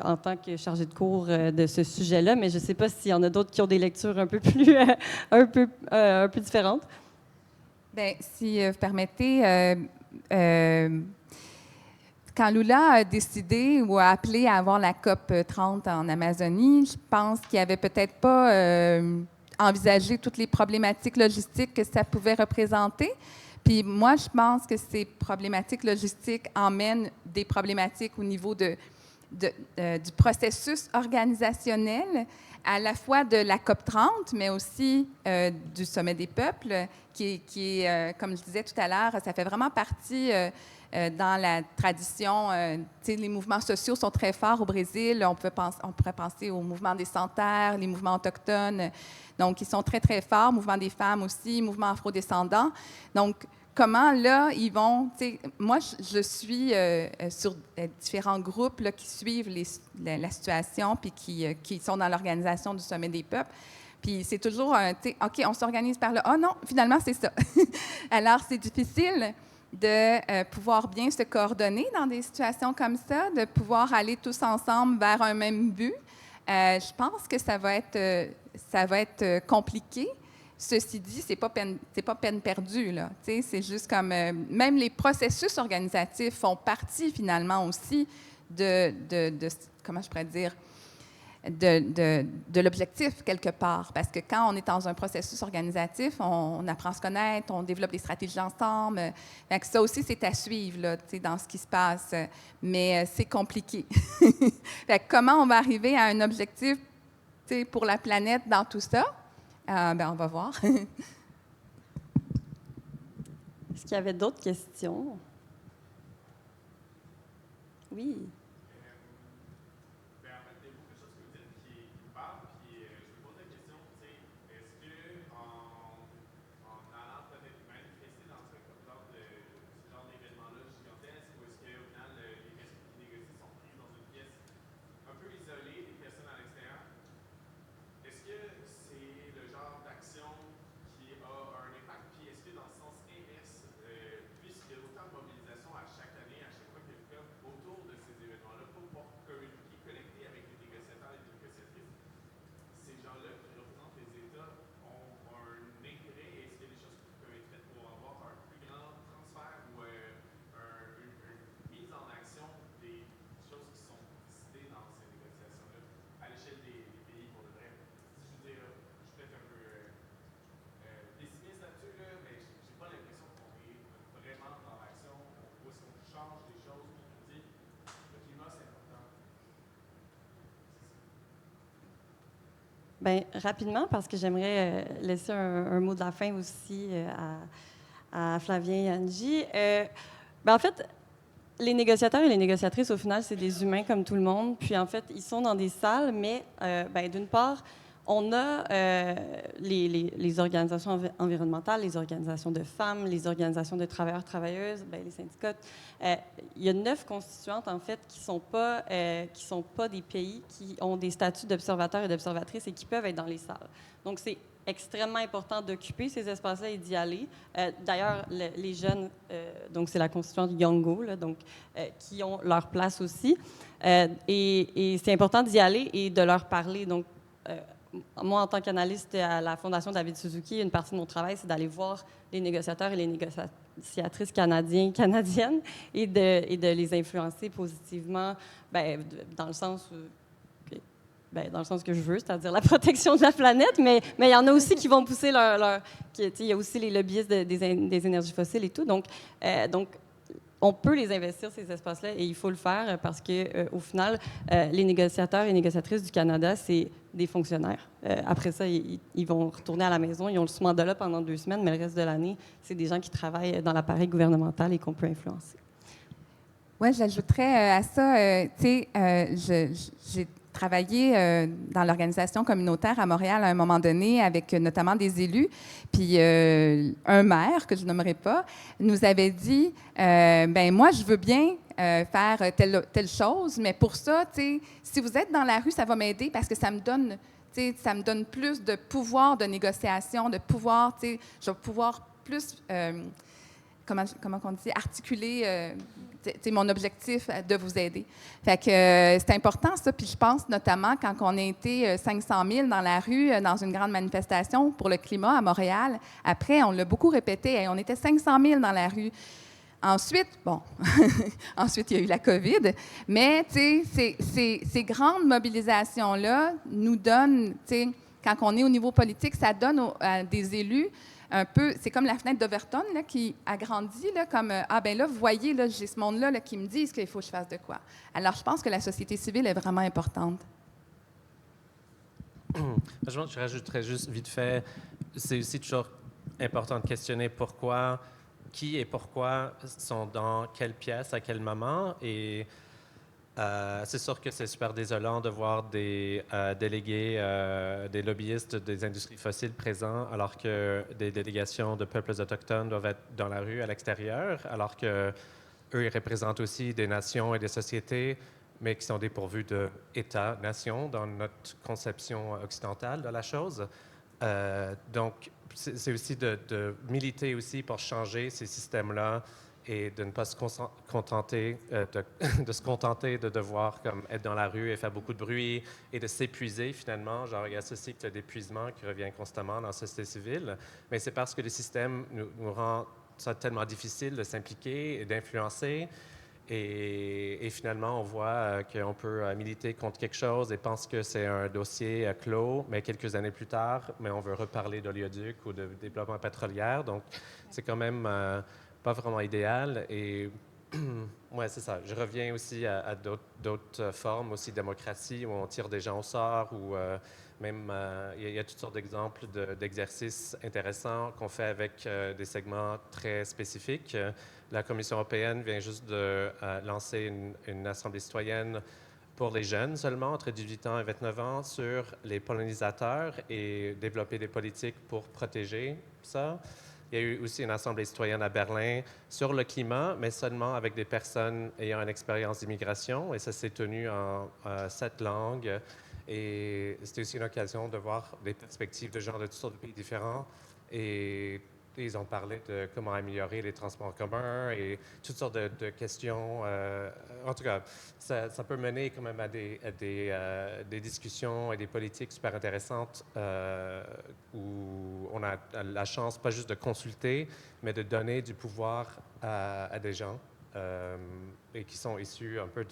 en tant que chargée de cours de ce sujet-là, mais je ne sais pas s'il y en a d'autres qui ont des lectures un peu plus, un peu différentes. Bien, si vous permettez, quand Lula a décidé ou a appelé à avoir la COP 30 en Amazonie, je pense qu'il n'avait peut-être pas envisagé toutes les problématiques logistiques que ça pouvait représenter. Puis moi, je pense que ces problématiques logistiques emmènent des problématiques au niveau du processus organisationnel, à la fois de la COP 30, mais aussi du Sommet des peuples, qui est, comme je disais tout à l'heure, ça fait vraiment partie dans la tradition. Les mouvements sociaux sont très forts au Brésil. On pourrait penser au mouvement des Sans-Terre, les mouvements autochtones. Donc, ils sont très, très forts. Mouvement des femmes aussi, mouvement afrodescendant. Donc, comment, là, ils vont... Moi, je suis sur différents groupes là, qui suivent la situation puis qui sont dans l'organisation du Sommet des peuples. Puis c'est toujours OK, on s'organise par là. Ah non, finalement, c'est ça. Alors, c'est difficile de pouvoir bien se coordonner dans des situations comme ça, de pouvoir aller tous ensemble vers un même but. Je pense que ça va être compliqué. Ceci dit, c'est pas peine perdue, là. C'est juste comme... même les processus organisatifs font partie, finalement, aussi de comment je pourrais dire, de l'objectif, quelque part. Parce que quand on est dans un processus organisatif, on apprend à se connaître, on développe des stratégies ensemble. Donc ça aussi, c'est à suivre, là, dans ce qui se passe. Mais c'est compliqué. Fait que comment on va arriver à un objectif pour la planète dans tout ça? On va voir. Est-ce qu'il y avait d'autres questions? Oui. Bien, rapidement, parce que j'aimerais laisser un mot de la fin aussi à Flavien et Angie. Ben, en fait, les négociateurs et les négociatrices, au final, c'est des humains comme tout le monde. Puis, en fait, ils sont dans des salles, mais ben, d'une part, on a les organisations environnementales, les organisations de femmes, les organisations de travailleurs, travailleuses, ben, les syndicats. Il y a 9 constituantes, en fait, qui sont pas des pays qui ont des statuts d'observateurs et d'observatrices et qui peuvent être dans les salles. Donc, c'est extrêmement important d'occuper ces espaces-là et d'y aller. D'ailleurs, les jeunes, donc c'est la constituante Yongo, là, donc, qui ont leur place aussi. Et c'est important d'y aller et de leur parler. Donc, moi, en tant qu'analyste à la Fondation David Suzuki, une partie de mon travail, c'est d'aller voir les négociateurs et les négociatrices canadiennes et de les influencer positivement, ben, dans le sens que je veux, c'est-à-dire la protection de la planète, mais il y en a aussi qui vont pousser il y a aussi les lobbyistes des énergies fossiles et tout. Donc, on peut les investir, ces espaces-là, et il faut le faire parce qu'au final, les négociateurs et négociatrices du Canada, c'est des fonctionnaires. Après ça, ils vont retourner à la maison. Ils ont ce mandat-là pendant 2 semaines, mais le reste de l'année, c'est des gens qui travaillent dans l'appareil gouvernemental et qu'on peut influencer. Oui, j'ajouterais à ça, j'ai travaillé dans l'organisation communautaire à Montréal à un moment donné avec notamment des élus. Puis un maire, que je nommerai pas, nous avait dit ben moi, je veux bien faire telle chose, mais pour ça, si vous êtes dans la rue, ça va m'aider parce que ça me donne plus de pouvoir de négociation, de pouvoir, je vais pouvoir plus, comment on dit, articuler mon objectif de vous aider. Fait que c'est important, ça. Puis je pense notamment quand on a été 500 000 dans la rue, dans une grande manifestation pour le climat à Montréal. Après, on l'a beaucoup répété, on était 500 000 dans la rue. Ensuite, bon, ensuite, il y a eu la COVID, mais ces grandes mobilisations-là nous donnent, quand on est au niveau politique, ça donne à des élus un peu, c'est comme la fenêtre d'Overton là, qui agrandit, là, comme ah ben là, vous voyez, là, j'ai ce monde-là là, qui me dit qu'il faut que je fasse de quoi. Alors, je pense que la société civile est vraiment importante. Je rajouterais juste vite fait, c'est aussi toujours important de questionner pourquoi, qui et pourquoi sont dans quelle pièce, à quel moment. Et c'est sûr que c'est super désolant de voir des délégués, des lobbyistes des industries fossiles présents, alors que des délégations de peuples autochtones doivent être dans la rue à l'extérieur, alors que eux, ils représentent aussi des nations et des sociétés, mais qui sont dépourvues d'État-nation dans notre conception occidentale de la chose. Donc, c'est aussi de militer aussi pour changer ces systèmes-là et de ne pas se contenter de devoir comme, être dans la rue et faire beaucoup de bruit et de s'épuiser finalement. Genre, il y a ce cycle d'épuisement qui revient constamment dans la société civile, mais c'est parce que le système nous rend ça tellement difficile de s'impliquer et d'influencer. Et finalement, on voit qu'on peut militer contre quelque chose et pense que c'est un dossier clos, mais quelques années plus tard, mais on veut reparler d'oléoduc ou de développement pétrolier. Donc, c'est quand même pas vraiment idéal. Et ouais, c'est ça. Je reviens aussi à d'autres formes aussi de démocratie où on tire des gens au sort ou même il y a toutes sortes d'exemples d'exercices intéressants qu'on fait avec des segments très spécifiques. La Commission européenne vient juste de lancer une assemblée citoyenne pour les jeunes seulement, entre 18 ans et 29 ans, sur les pollinisateurs et développer des politiques pour protéger ça. Il y a eu aussi une assemblée citoyenne à Berlin sur le climat, mais seulement avec des personnes ayant une expérience d'immigration, et ça s'est tenu en 7 langues. Et c'était aussi une occasion de voir des perspectives de gens de toutes sortes de pays différents. Et ils ont parlé de comment améliorer les transports en commun et toutes sortes de questions. En tout cas, ça peut mener quand même à des discussions et des politiques super intéressantes où on a la chance pas juste de consulter, mais de donner du pouvoir à des gens et qui sont issus un peu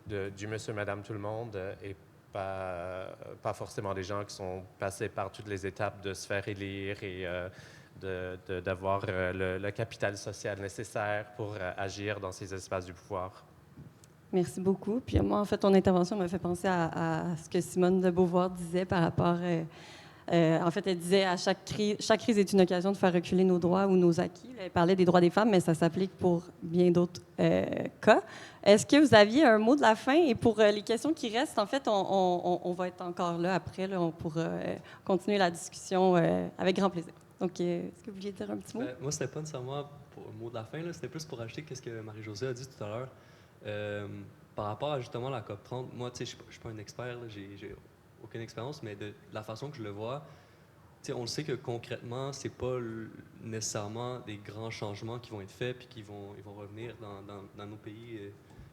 du monsieur, madame, tout le monde et pas forcément des gens qui sont passés par toutes les étapes de se faire élire et d'avoir le capital social nécessaire pour agir dans ces espaces du pouvoir. Merci beaucoup. Puis moi, en fait, ton intervention m'a fait penser à ce que Simone de Beauvoir disait par rapport... en fait, elle disait à chaque crise est une occasion de faire reculer nos droits ou nos acquis. Elle parlait des droits des femmes, mais ça s'applique pour bien d'autres cas. Est-ce que vous aviez un mot de la fin? Et pour les questions qui restent, en fait, on va être encore là après. Là, on pourra continuer la discussion avec grand plaisir. Donc, est-ce que vous vouliez dire un petit mot? Moi, c'était pas nécessairement pour le mot de la fin, là, c'était plus pour ajouter ce que Marie-Josée a dit tout à l'heure. Par rapport à justement la COP30, moi, je ne suis pas un expert, j'ai aucune expérience, mais de la façon que je le vois, on le sait que concrètement, c'est pas nécessairement des grands changements qui vont être faits puis ils vont revenir dans nos pays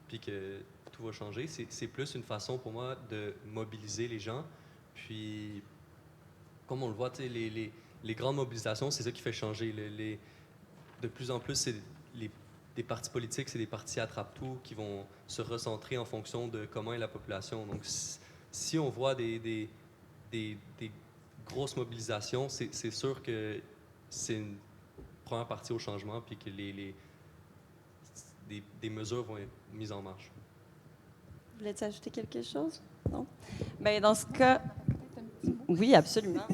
puis que tout va changer. C'est plus une façon pour moi de mobiliser les gens. Puis, comme on le voit, les grandes mobilisations, c'est ça qui fait changer. De plus en plus, c'est des partis politiques, c'est des partis attrape-tout qui vont se recentrer en fonction de comment est la population. Donc, si on voit des grosses mobilisations, c'est sûr que c'est une première partie au changement puis que des mesures vont être mises en marche. Voulais-tu ajouter quelque chose? Non? Bien, dans ce cas... Oui, absolument.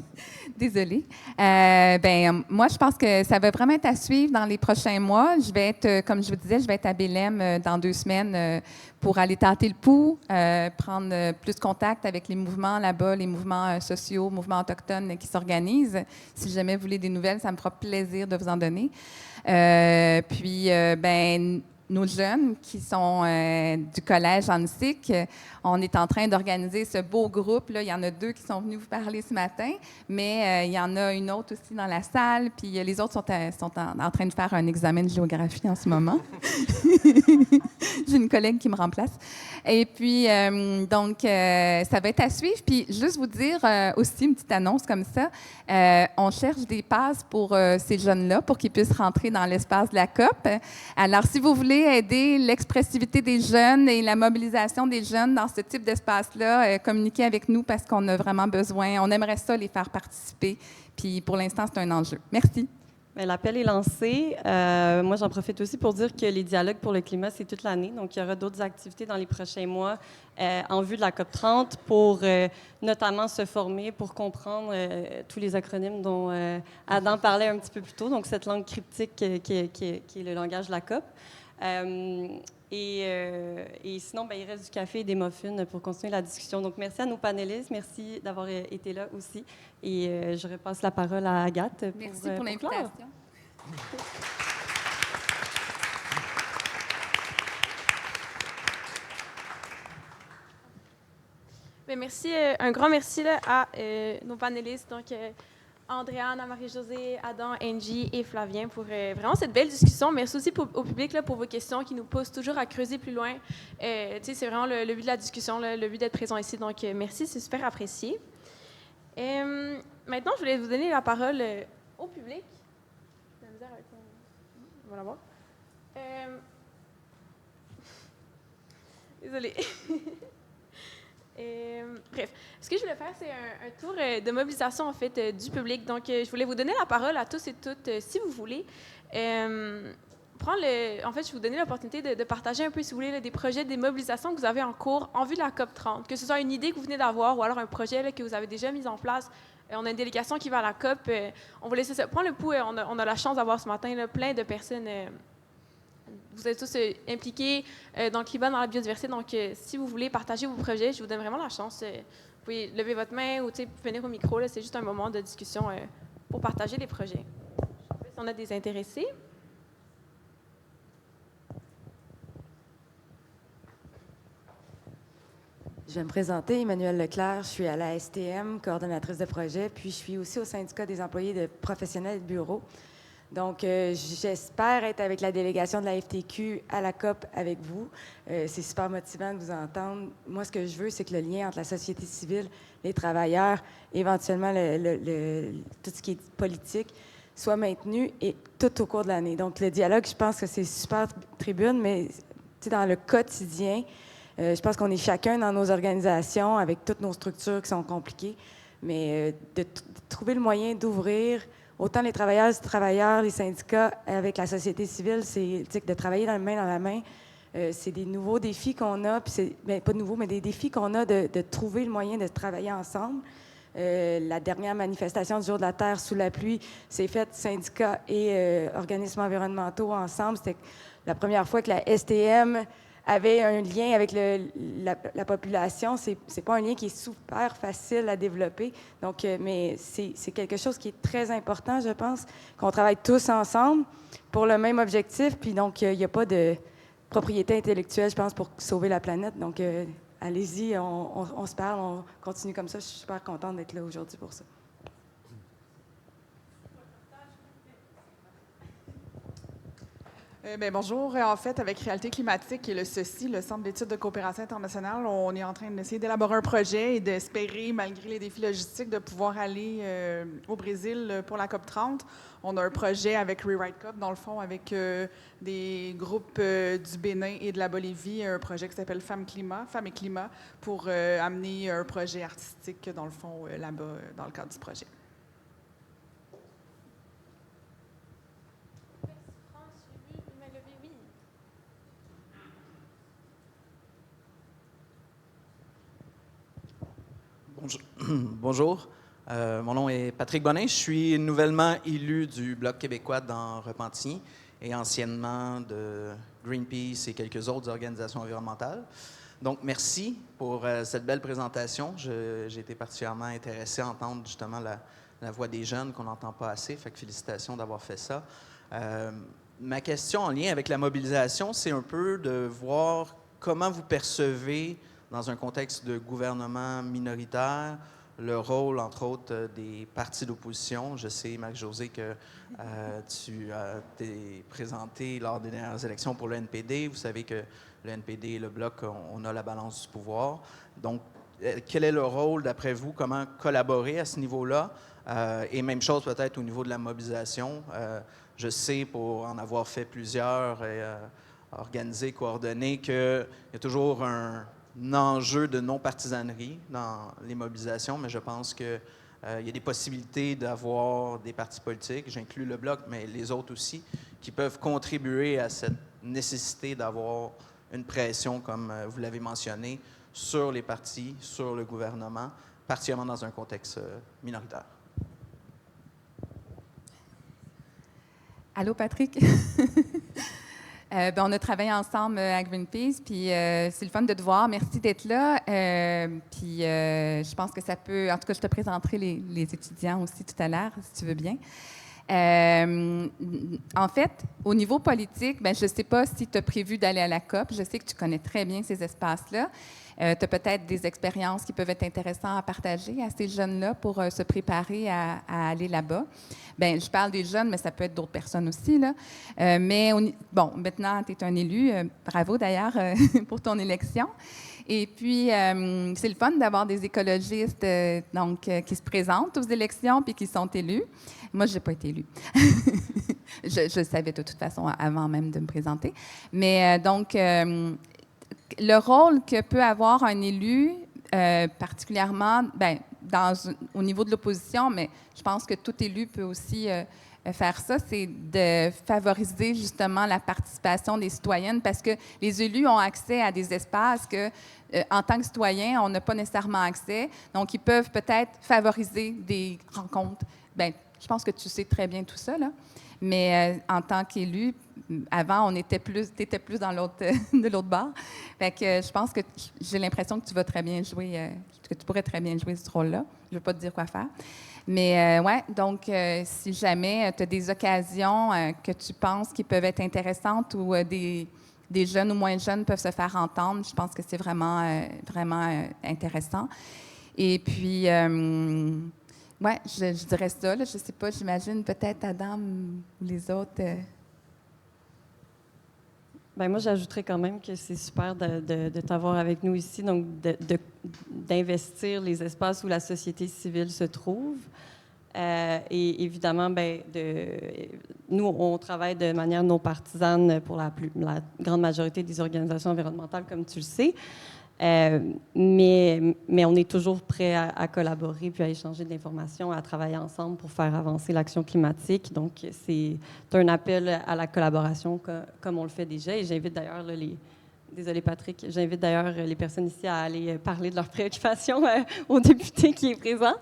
Désolée. Moi, je pense que ça va vraiment être à suivre dans les prochains mois. Je vais être, comme je vous disais, je vais être à Belém dans 2 semaines pour aller tâter le pouls, prendre plus contact avec les mouvements là-bas, les mouvements sociaux, mouvements autochtones qui s'organisent. Si jamais vous voulez des nouvelles, ça me fera plaisir de vous en donner. Nos jeunes qui sont du collège Annecyc, on est en train d'organiser ce beau groupe. Là. Il y en a 2 qui sont venus vous parler ce matin, mais il y en a une autre aussi dans la salle. Puis les autres sont en train de faire un examen de géographie en ce moment. J'ai une collègue qui me remplace. Et puis, ça va être à suivre. Puis, juste vous dire aussi une petite annonce comme ça. On cherche des passes pour ces jeunes-là pour qu'ils puissent rentrer dans l'espace de la COP. Alors, si vous voulez aider l'expressivité des jeunes et la mobilisation des jeunes dans ce type d'espace-là, communiquez avec nous parce qu'on a vraiment besoin. On aimerait ça les faire participer. Puis, pour l'instant, c'est un enjeu. Merci. Bien, l'appel est lancé. Moi, j'en profite aussi pour dire que les dialogues pour le climat, c'est toute l'année. Donc, il y aura d'autres activités dans les prochains mois en vue de la COP30 pour notamment se former, pour comprendre tous les acronymes dont Adam parlait un petit peu plus tôt. Donc, cette langue cryptique qui est le langage de la COP. Et sinon, il reste du café et des muffins pour continuer la discussion. Donc, merci à nos panélistes. Merci d'avoir été là aussi. Et je repasse la parole à Agathe. Merci pour l'invitation. Merci, un grand merci là, à nos panélistes, donc Andréane, Marie-Josée, Adam, Angie et Flavien pour vraiment cette belle discussion. Merci aussi au public là, pour vos questions qui nous poussent toujours à creuser plus loin. C'est vraiment le but de la discussion, là, le but d'être présent ici. Donc, merci, c'est super apprécié. Maintenant, je voulais vous donner la parole au public. On va la voir. Désolée. Bref, ce que je voulais faire, c'est un tour de mobilisation en fait du public. Donc, je voulais vous donner la parole à tous et toutes, si vous voulez. En fait, je vais vous donner l'opportunité de partager un peu, si vous voulez, là, des projets, des mobilisations que vous avez en cours en vue de la COP30, que ce soit une idée que vous venez d'avoir ou alors un projet là, que vous avez déjà mis en place. On a une délégation qui va à la COP. On va laisser ça prendre le pouls. On a la chance d'avoir ce matin là, plein de personnes. Vous êtes tous impliqués dans le climat, dans la biodiversité. Donc, si vous voulez partager vos projets, je vous donne vraiment la chance. Vous pouvez lever votre main ou venir au micro. C'est juste un moment de discussion pour partager les projets. Je sais pas si on a des intéressés. Je vais me présenter, Emmanuelle Leclerc. Je suis à la STM, coordonnatrice de projet, puis je suis aussi au syndicat des employés de professionnels de bureau. Donc, j'espère être avec la délégation de la FTQ à la COP avec vous. C'est super motivant de vous entendre. Moi, ce que je veux, c'est que le lien entre la société civile, les travailleurs, éventuellement tout ce qui est politique, soit maintenu et tout au cours de l'année. Donc, le dialogue, je pense que c'est super tribune, mais dans le quotidien, je pense qu'on est chacun dans nos organisations avec toutes nos structures qui sont compliquées, mais de trouver le moyen d'ouvrir autant les travailleurs, les syndicats avec la société civile, c'est de travailler main dans la main C'est des nouveaux défis qu'on a, puis pas de nouveaux, mais des défis qu'on a de trouver le moyen de travailler ensemble. La dernière manifestation du Jour de la Terre sous la pluie s'est faite syndicats et organismes environnementaux ensemble. C'était la première fois que la STM avait un lien avec la population. C'est pas un lien qui est super facile à développer. Donc, mais c'est quelque chose qui est très important, je pense, qu'on travaille tous ensemble pour le même objectif. Puis donc, il n'y a pas de propriété intellectuelle, je pense, pour sauver la planète. Donc, allez-y, on se parle, on continue comme ça. Je suis super contente d'être là aujourd'hui pour ça. Bonjour. En fait, avec Réalité climatique et le CECI, le Centre d'études de coopération internationale, on est en train d'essayer d'élaborer un projet et d'espérer, malgré les défis logistiques, de pouvoir aller au Brésil pour la COP30. On a un projet avec Rewrite COP, dans le fond, avec des groupes du Bénin et de la Bolivie, un projet qui s'appelle Femmes et Climat, pour amener un projet artistique, dans le fond, là-bas, dans le cadre du projet. Bonjour. Mon nom est Patrick Bonin. Je suis nouvellement élu du Bloc québécois dans Repentigny et anciennement de Greenpeace et quelques autres organisations environnementales. Donc, merci pour cette belle présentation. J'ai été particulièrement intéressé à entendre justement la voix des jeunes qu'on n'entend pas assez. Fait que félicitations d'avoir fait ça. Ma question en lien avec la mobilisation, c'est un peu de voir comment vous percevez, dans un contexte de gouvernement minoritaire, le rôle, entre autres, des partis d'opposition. Je sais, Marie-Josée, que tu t'es présenté lors des dernières élections pour le NPD. Vous savez que le NPD et le Bloc, on a la balance du pouvoir. Donc, quel est le rôle, d'après vous? Comment collaborer à ce niveau-là? Et même chose peut-être au niveau de la mobilisation. Je sais, pour en avoir fait plusieurs, organisés, coordonnés, qu'il y a toujours un enjeu de non-partisanerie dans les mobilisations, mais je pense qu'il y a des possibilités d'avoir des partis politiques, j'inclus le Bloc, mais les autres aussi, qui peuvent contribuer à cette nécessité d'avoir une pression, comme vous l'avez mentionné, sur les partis, sur le gouvernement, particulièrement dans un contexte minoritaire. Allô, Patrick? On a travaillé ensemble à Greenpeace, puis c'est le fun de te voir. Merci d'être là. Puis je pense que ça peut... En tout cas, je te présenterai les étudiants aussi tout à l'heure, si tu veux bien. En fait, au niveau politique, je ne sais pas si tu as prévu d'aller à la COP. Je sais que tu connais très bien ces espaces-là. Tu as peut-être des expériences qui peuvent être intéressantes à partager à ces jeunes-là pour se préparer à aller là-bas. Je parle des jeunes, mais ça peut être d'autres personnes aussi, là. Maintenant, tu es un élu. Bravo, d'ailleurs, pour ton élection. Et puis, c'est le fun d'avoir des écologistes qui se présentent aux élections puis qui sont élus. Moi, je n'ai pas été élue. je le savais de toute façon avant même de me présenter. Mais le rôle que peut avoir un élu, particulièrement au niveau de l'opposition, mais je pense que tout élu peut aussi faire ça, c'est de favoriser justement la participation des citoyennes parce que les élus ont accès à des espaces que, en tant que citoyens, on n'a pas nécessairement accès. Donc, ils peuvent peut-être favoriser des rencontres. Je pense que tu sais très bien tout ça, là. Mais en tant qu'élu, avant, tu étais plus de l'autre bord. Fait que je pense que j'ai l'impression que tu vas très bien jouer, que tu pourrais très bien jouer ce rôle-là. Je ne veux pas te dire quoi faire. Mais donc, si jamais tu as des occasions que tu penses qui peuvent être intéressantes ou des jeunes ou moins jeunes peuvent se faire entendre, je pense que c'est vraiment intéressant. Et puis, je dirais ça. Là, je ne sais pas, j'imagine peut-être Adam ou les autres. Moi, j'ajouterais quand même que c'est super de t'avoir avec nous ici, donc d'investir les espaces où la société civile se trouve. Et évidemment, nous, on travaille de manière non partisane pour la grande majorité des organisations environnementales, comme tu le sais. Mais on est toujours prêt à collaborer puis à échanger de l'information, à travailler ensemble pour faire avancer l'action climatique. Donc, c'est un appel à la collaboration comme on le fait déjà. Et j'invite d'ailleurs Désolée, Patrick. J'invite d'ailleurs les personnes ici à aller parler de leurs préoccupations au député qui est présent.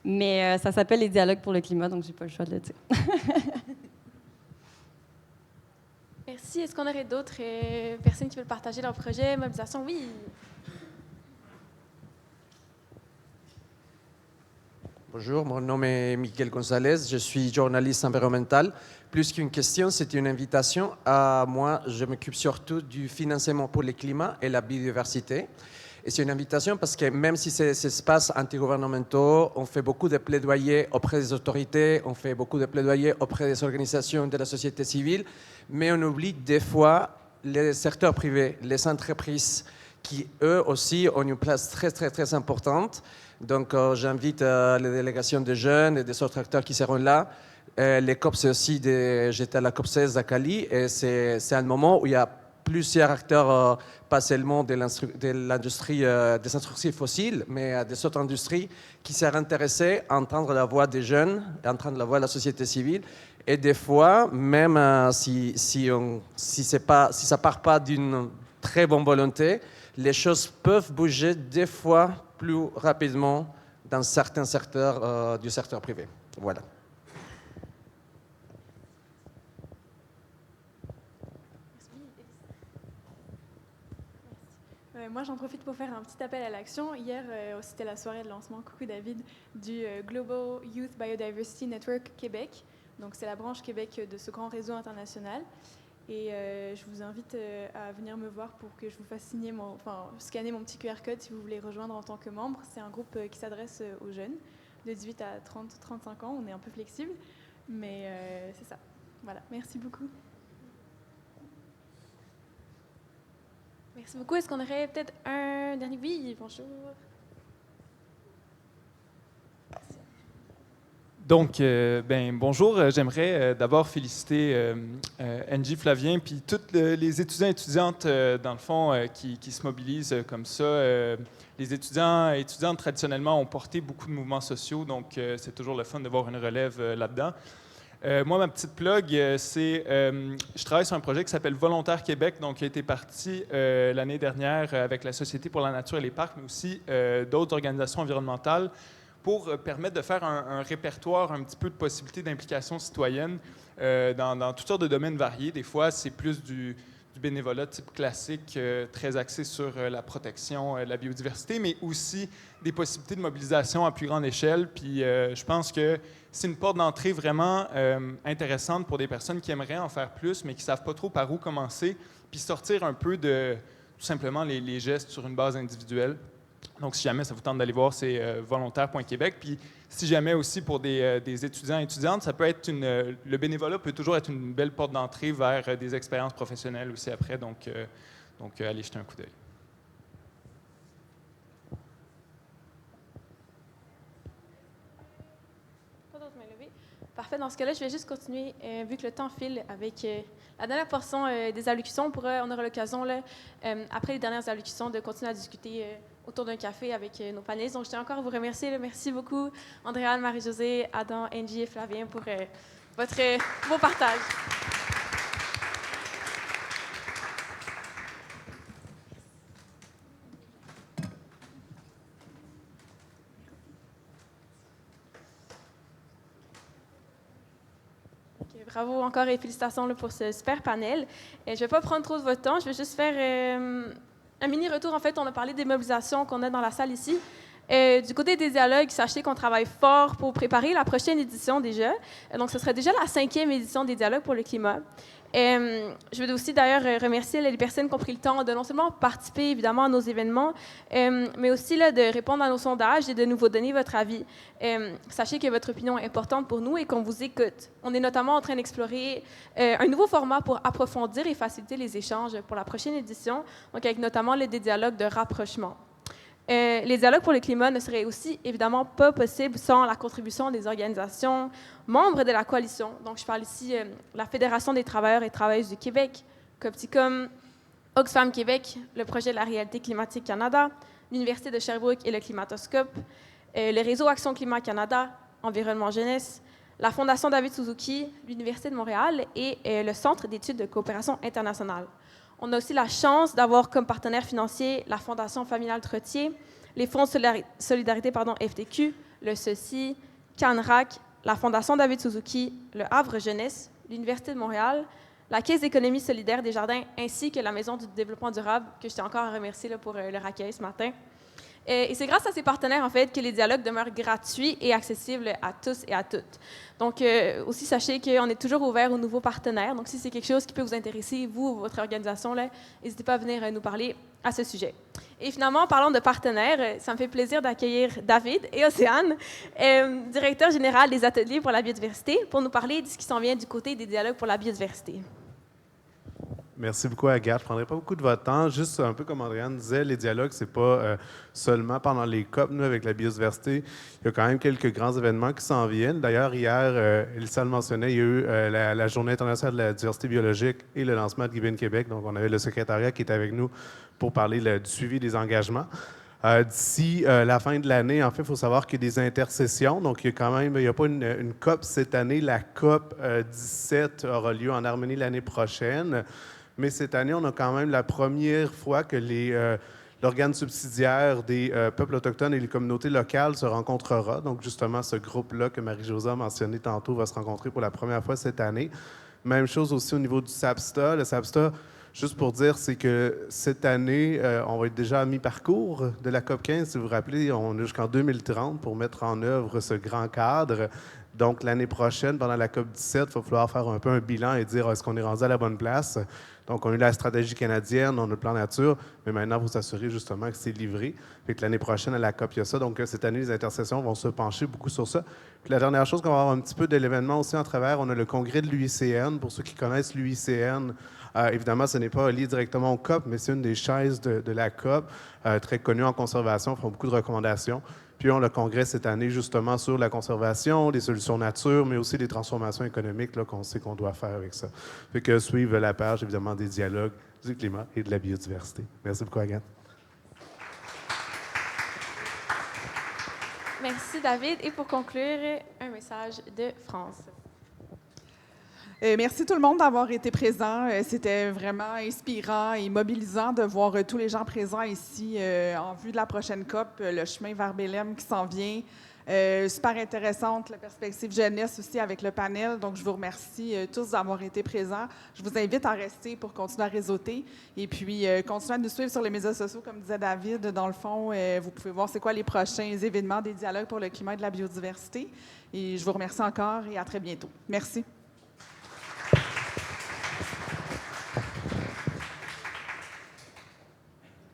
Mais ça s'appelle les dialogues pour le climat, donc j'ai pas le choix de le dire. Merci. Est-ce qu'on aurait d'autres personnes qui veulent partager leur projet, mobilisation? Oui. Bonjour, mon nom est Miguel Gonzalez, je suis journaliste environnemental. Plus qu'une question, c'est une invitation. Moi, je m'occupe surtout du financement pour le climat et la biodiversité. Et c'est une invitation parce que même si c'est ces espaces antigouvernementaux, on fait beaucoup de plaidoyers auprès des autorités, on fait beaucoup de plaidoyers auprès des organisations de la société civile, mais on oublie des fois les secteurs privés, les entreprises qui, eux aussi, ont une place très, très, très importante. Donc, j'invite les délégations de jeunes et des autres acteurs qui seront là. Les COP, c'est aussi j'étais à la COP 16 à Cali, et c'est un moment où il y a plusieurs acteurs, pas seulement de l'industrie des industries fossiles, mais des autres industries qui seraient intéressées à entendre la voix des jeunes, à entendre la voix de la société civile. Et des fois, même si ça part pas d'une très bonne volonté, les choses peuvent bouger des fois plus rapidement dans certains secteurs du secteur privé. Voilà. Moi, j'en profite pour faire un petit appel à l'action. Hier, c'était la soirée de lancement, coucou David, du Global Youth Biodiversity Network Québec. Donc, c'est la branche Québec de ce grand réseau international. Et je vous invite à venir me voir pour que je vous fasse scanner mon petit QR code si vous voulez rejoindre en tant que membre. C'est un groupe qui s'adresse aux jeunes de 18 à 30-35 ans. On est un peu flexible, mais c'est ça. Voilà, merci beaucoup. Merci beaucoup. Est-ce qu'on aurait peut-être un dernier? Oui, bonjour. Donc, bonjour. J'aimerais d'abord féliciter Angie Flavien puis toutes les étudiants et étudiantes, dans le fond, qui se mobilisent comme ça. Les étudiants et étudiantes, traditionnellement, ont porté beaucoup de mouvements sociaux, donc c'est toujours le fun de voir une relève là-dedans. Moi, ma petite plug, c'est je travaille sur un projet qui s'appelle Volontaire Québec, donc qui a été parti l'année dernière avec la Société pour la nature et les parcs, mais aussi d'autres organisations environnementales, pour permettre de faire un répertoire un petit peu de possibilités d'implication citoyenne dans toutes sortes de domaines variés. Des fois, c'est plus du bénévolat type classique, très axé sur la protection de la biodiversité, mais aussi des possibilités de mobilisation à plus grande échelle. Puis je pense que c'est une porte d'entrée vraiment intéressante pour des personnes qui aimeraient en faire plus, mais qui ne savent pas trop par où commencer, puis sortir un peu de tout simplement les gestes sur une base individuelle. Donc, si jamais ça vous tente d'aller voir, c'est volontaire.québec. Puis, si jamais aussi pour des étudiants et étudiantes, ça peut être le bénévolat peut toujours être une belle porte d'entrée vers des expériences professionnelles aussi après. Donc allez jeter un coup d'œil. Pas d'autres mains levées. Parfait. Dans ce cas-là, je vais juste continuer, vu que le temps file, avec la dernière portion des allocutions. On aura l'occasion, après les dernières allocutions, de continuer à discuter autour d'un café avec nos panélistes. Donc, je tiens encore à vous remercier. Merci beaucoup, Andréane, Marie-Josée, Adam, Angie et Flavien, pour votre beau partage. Bravo encore et félicitations pour ce super panel. Je ne vais pas prendre trop de votre temps. Je vais juste faire un mini retour. En fait, on a parlé des mobilisations qu'on a dans la salle ici. Du côté des dialogues, sachez qu'on travaille fort pour préparer la prochaine édition déjà. Donc, ce serait déjà la 5e édition des dialogues pour le climat. Je veux aussi d'ailleurs remercier les personnes qui ont pris le temps de non seulement participer évidemment à nos événements, mais aussi de répondre à nos sondages et de nous donner votre avis. Sachez que votre opinion est importante pour nous et qu'on vous écoute. On est notamment en train d'explorer un nouveau format pour approfondir et faciliter les échanges pour la prochaine édition, donc avec notamment des dialogues de rapprochement. Les dialogues pour le climat ne seraient aussi évidemment pas possibles sans la contribution des organisations membres de la coalition. Donc, je parle ici de la Fédération des travailleurs et travailleuses du Québec, Copticom, Oxfam Québec, le projet de la réalité climatique Canada, l'Université de Sherbrooke et le Climatoscope, le réseau Action Climat Canada, Environnement Jeunesse, la Fondation David Suzuki, l'Université de Montréal et le Centre d'études de coopération internationale. On a aussi la chance d'avoir comme partenaires financiers la Fondation familiale Trottier, les Fonds de solidarité FTQ, le CECI, CANRAC, la Fondation David Suzuki, le Havre Jeunesse, l'Université de Montréal, la Caisse d'économie solidaire des Jardins, ainsi que la Maison du développement durable, que je tiens encore à remercier là, pour leur accueil ce matin. Et c'est grâce à ces partenaires, en fait, que les dialogues demeurent gratuits et accessibles à tous et à toutes. Donc, aussi, sachez qu'on est toujours ouvert aux nouveaux partenaires. Donc, si c'est quelque chose qui peut vous intéresser, vous ou votre organisation, n'hésitez pas à venir nous parler à ce sujet. Et finalement, en parlant de partenaires, ça me fait plaisir d'accueillir David et Océane, directeur général des ateliers pour la biodiversité, pour nous parler de ce qui s'en vient du côté des dialogues pour la biodiversité. Merci beaucoup, Agathe. Je ne prendrai pas beaucoup de votre temps. Juste un peu comme Andréane disait, les dialogues, ce n'est pas seulement pendant les COP. Nous, avec la biodiversité, il y a quand même quelques grands événements qui s'en viennent. D'ailleurs, hier, Elsa le mentionnait, il y a eu la Journée internationale de la diversité biologique et le lancement de Given Québec. Donc, on avait le secrétariat qui était avec nous pour parler du suivi des engagements. D'ici la fin de l'année, en fait, il faut savoir qu'il y a des intercessions. Donc, il n'y a pas une COP cette année. La COP 17 aura lieu en Arménie l'année prochaine. Mais cette année, on a quand même la première fois que l'organe subsidiaire des peuples autochtones et les communautés locales se rencontrera. Donc, justement, ce groupe-là que Marie-Josée a mentionné tantôt va se rencontrer pour la première fois cette année. Même chose aussi au niveau du SAPSTA. Le SAPSTA, juste pour dire, c'est que cette année, on va être déjà à mi-parcours de la COP 15. Si vous vous rappelez, on est jusqu'en 2030 pour mettre en œuvre ce grand cadre. Donc, l'année prochaine, pendant la COP 17, il va falloir faire un peu un bilan et dire est-ce qu'on est rendu à la bonne place. Donc, on a eu la stratégie canadienne, on a le plan nature, mais maintenant, il faut s'assurer justement que c'est livré. Fait que l'année prochaine, à la COP, il y a ça. Donc, cette année, les intercessions vont se pencher beaucoup sur ça. Puis la dernière chose qu'on va avoir un petit peu de l'événement aussi en travers, on a le congrès de l'UICN. Pour ceux qui connaissent l'UICN, évidemment, ce n'est pas lié directement au COP, mais c'est une des chaises de la COP, très connue en conservation, font beaucoup de recommandations. Puis on a le congrès cette année justement sur la conservation, les solutions nature, mais aussi les transformations économiques là, qu'on sait qu'on doit faire avec ça. Fait que suivre la page, évidemment, des dialogues, du climat et de la biodiversité. Merci beaucoup, Agathe. Merci, David. Et pour conclure, un message de France. Merci tout le monde d'avoir été présent. C'était vraiment inspirant et mobilisant de voir tous les gens présents ici en vue de la prochaine COP, le chemin vers Belém qui s'en vient. Super intéressante, la perspective jeunesse aussi avec le panel. Donc, je vous remercie tous d'avoir été présents. Je vous invite à rester pour continuer à réseauter et puis continuer à nous suivre sur les médias sociaux, comme disait David. Dans le fond, vous pouvez voir c'est quoi les prochains événements des dialogues pour le climat et de la biodiversité. Et je vous remercie encore et à très bientôt. Merci.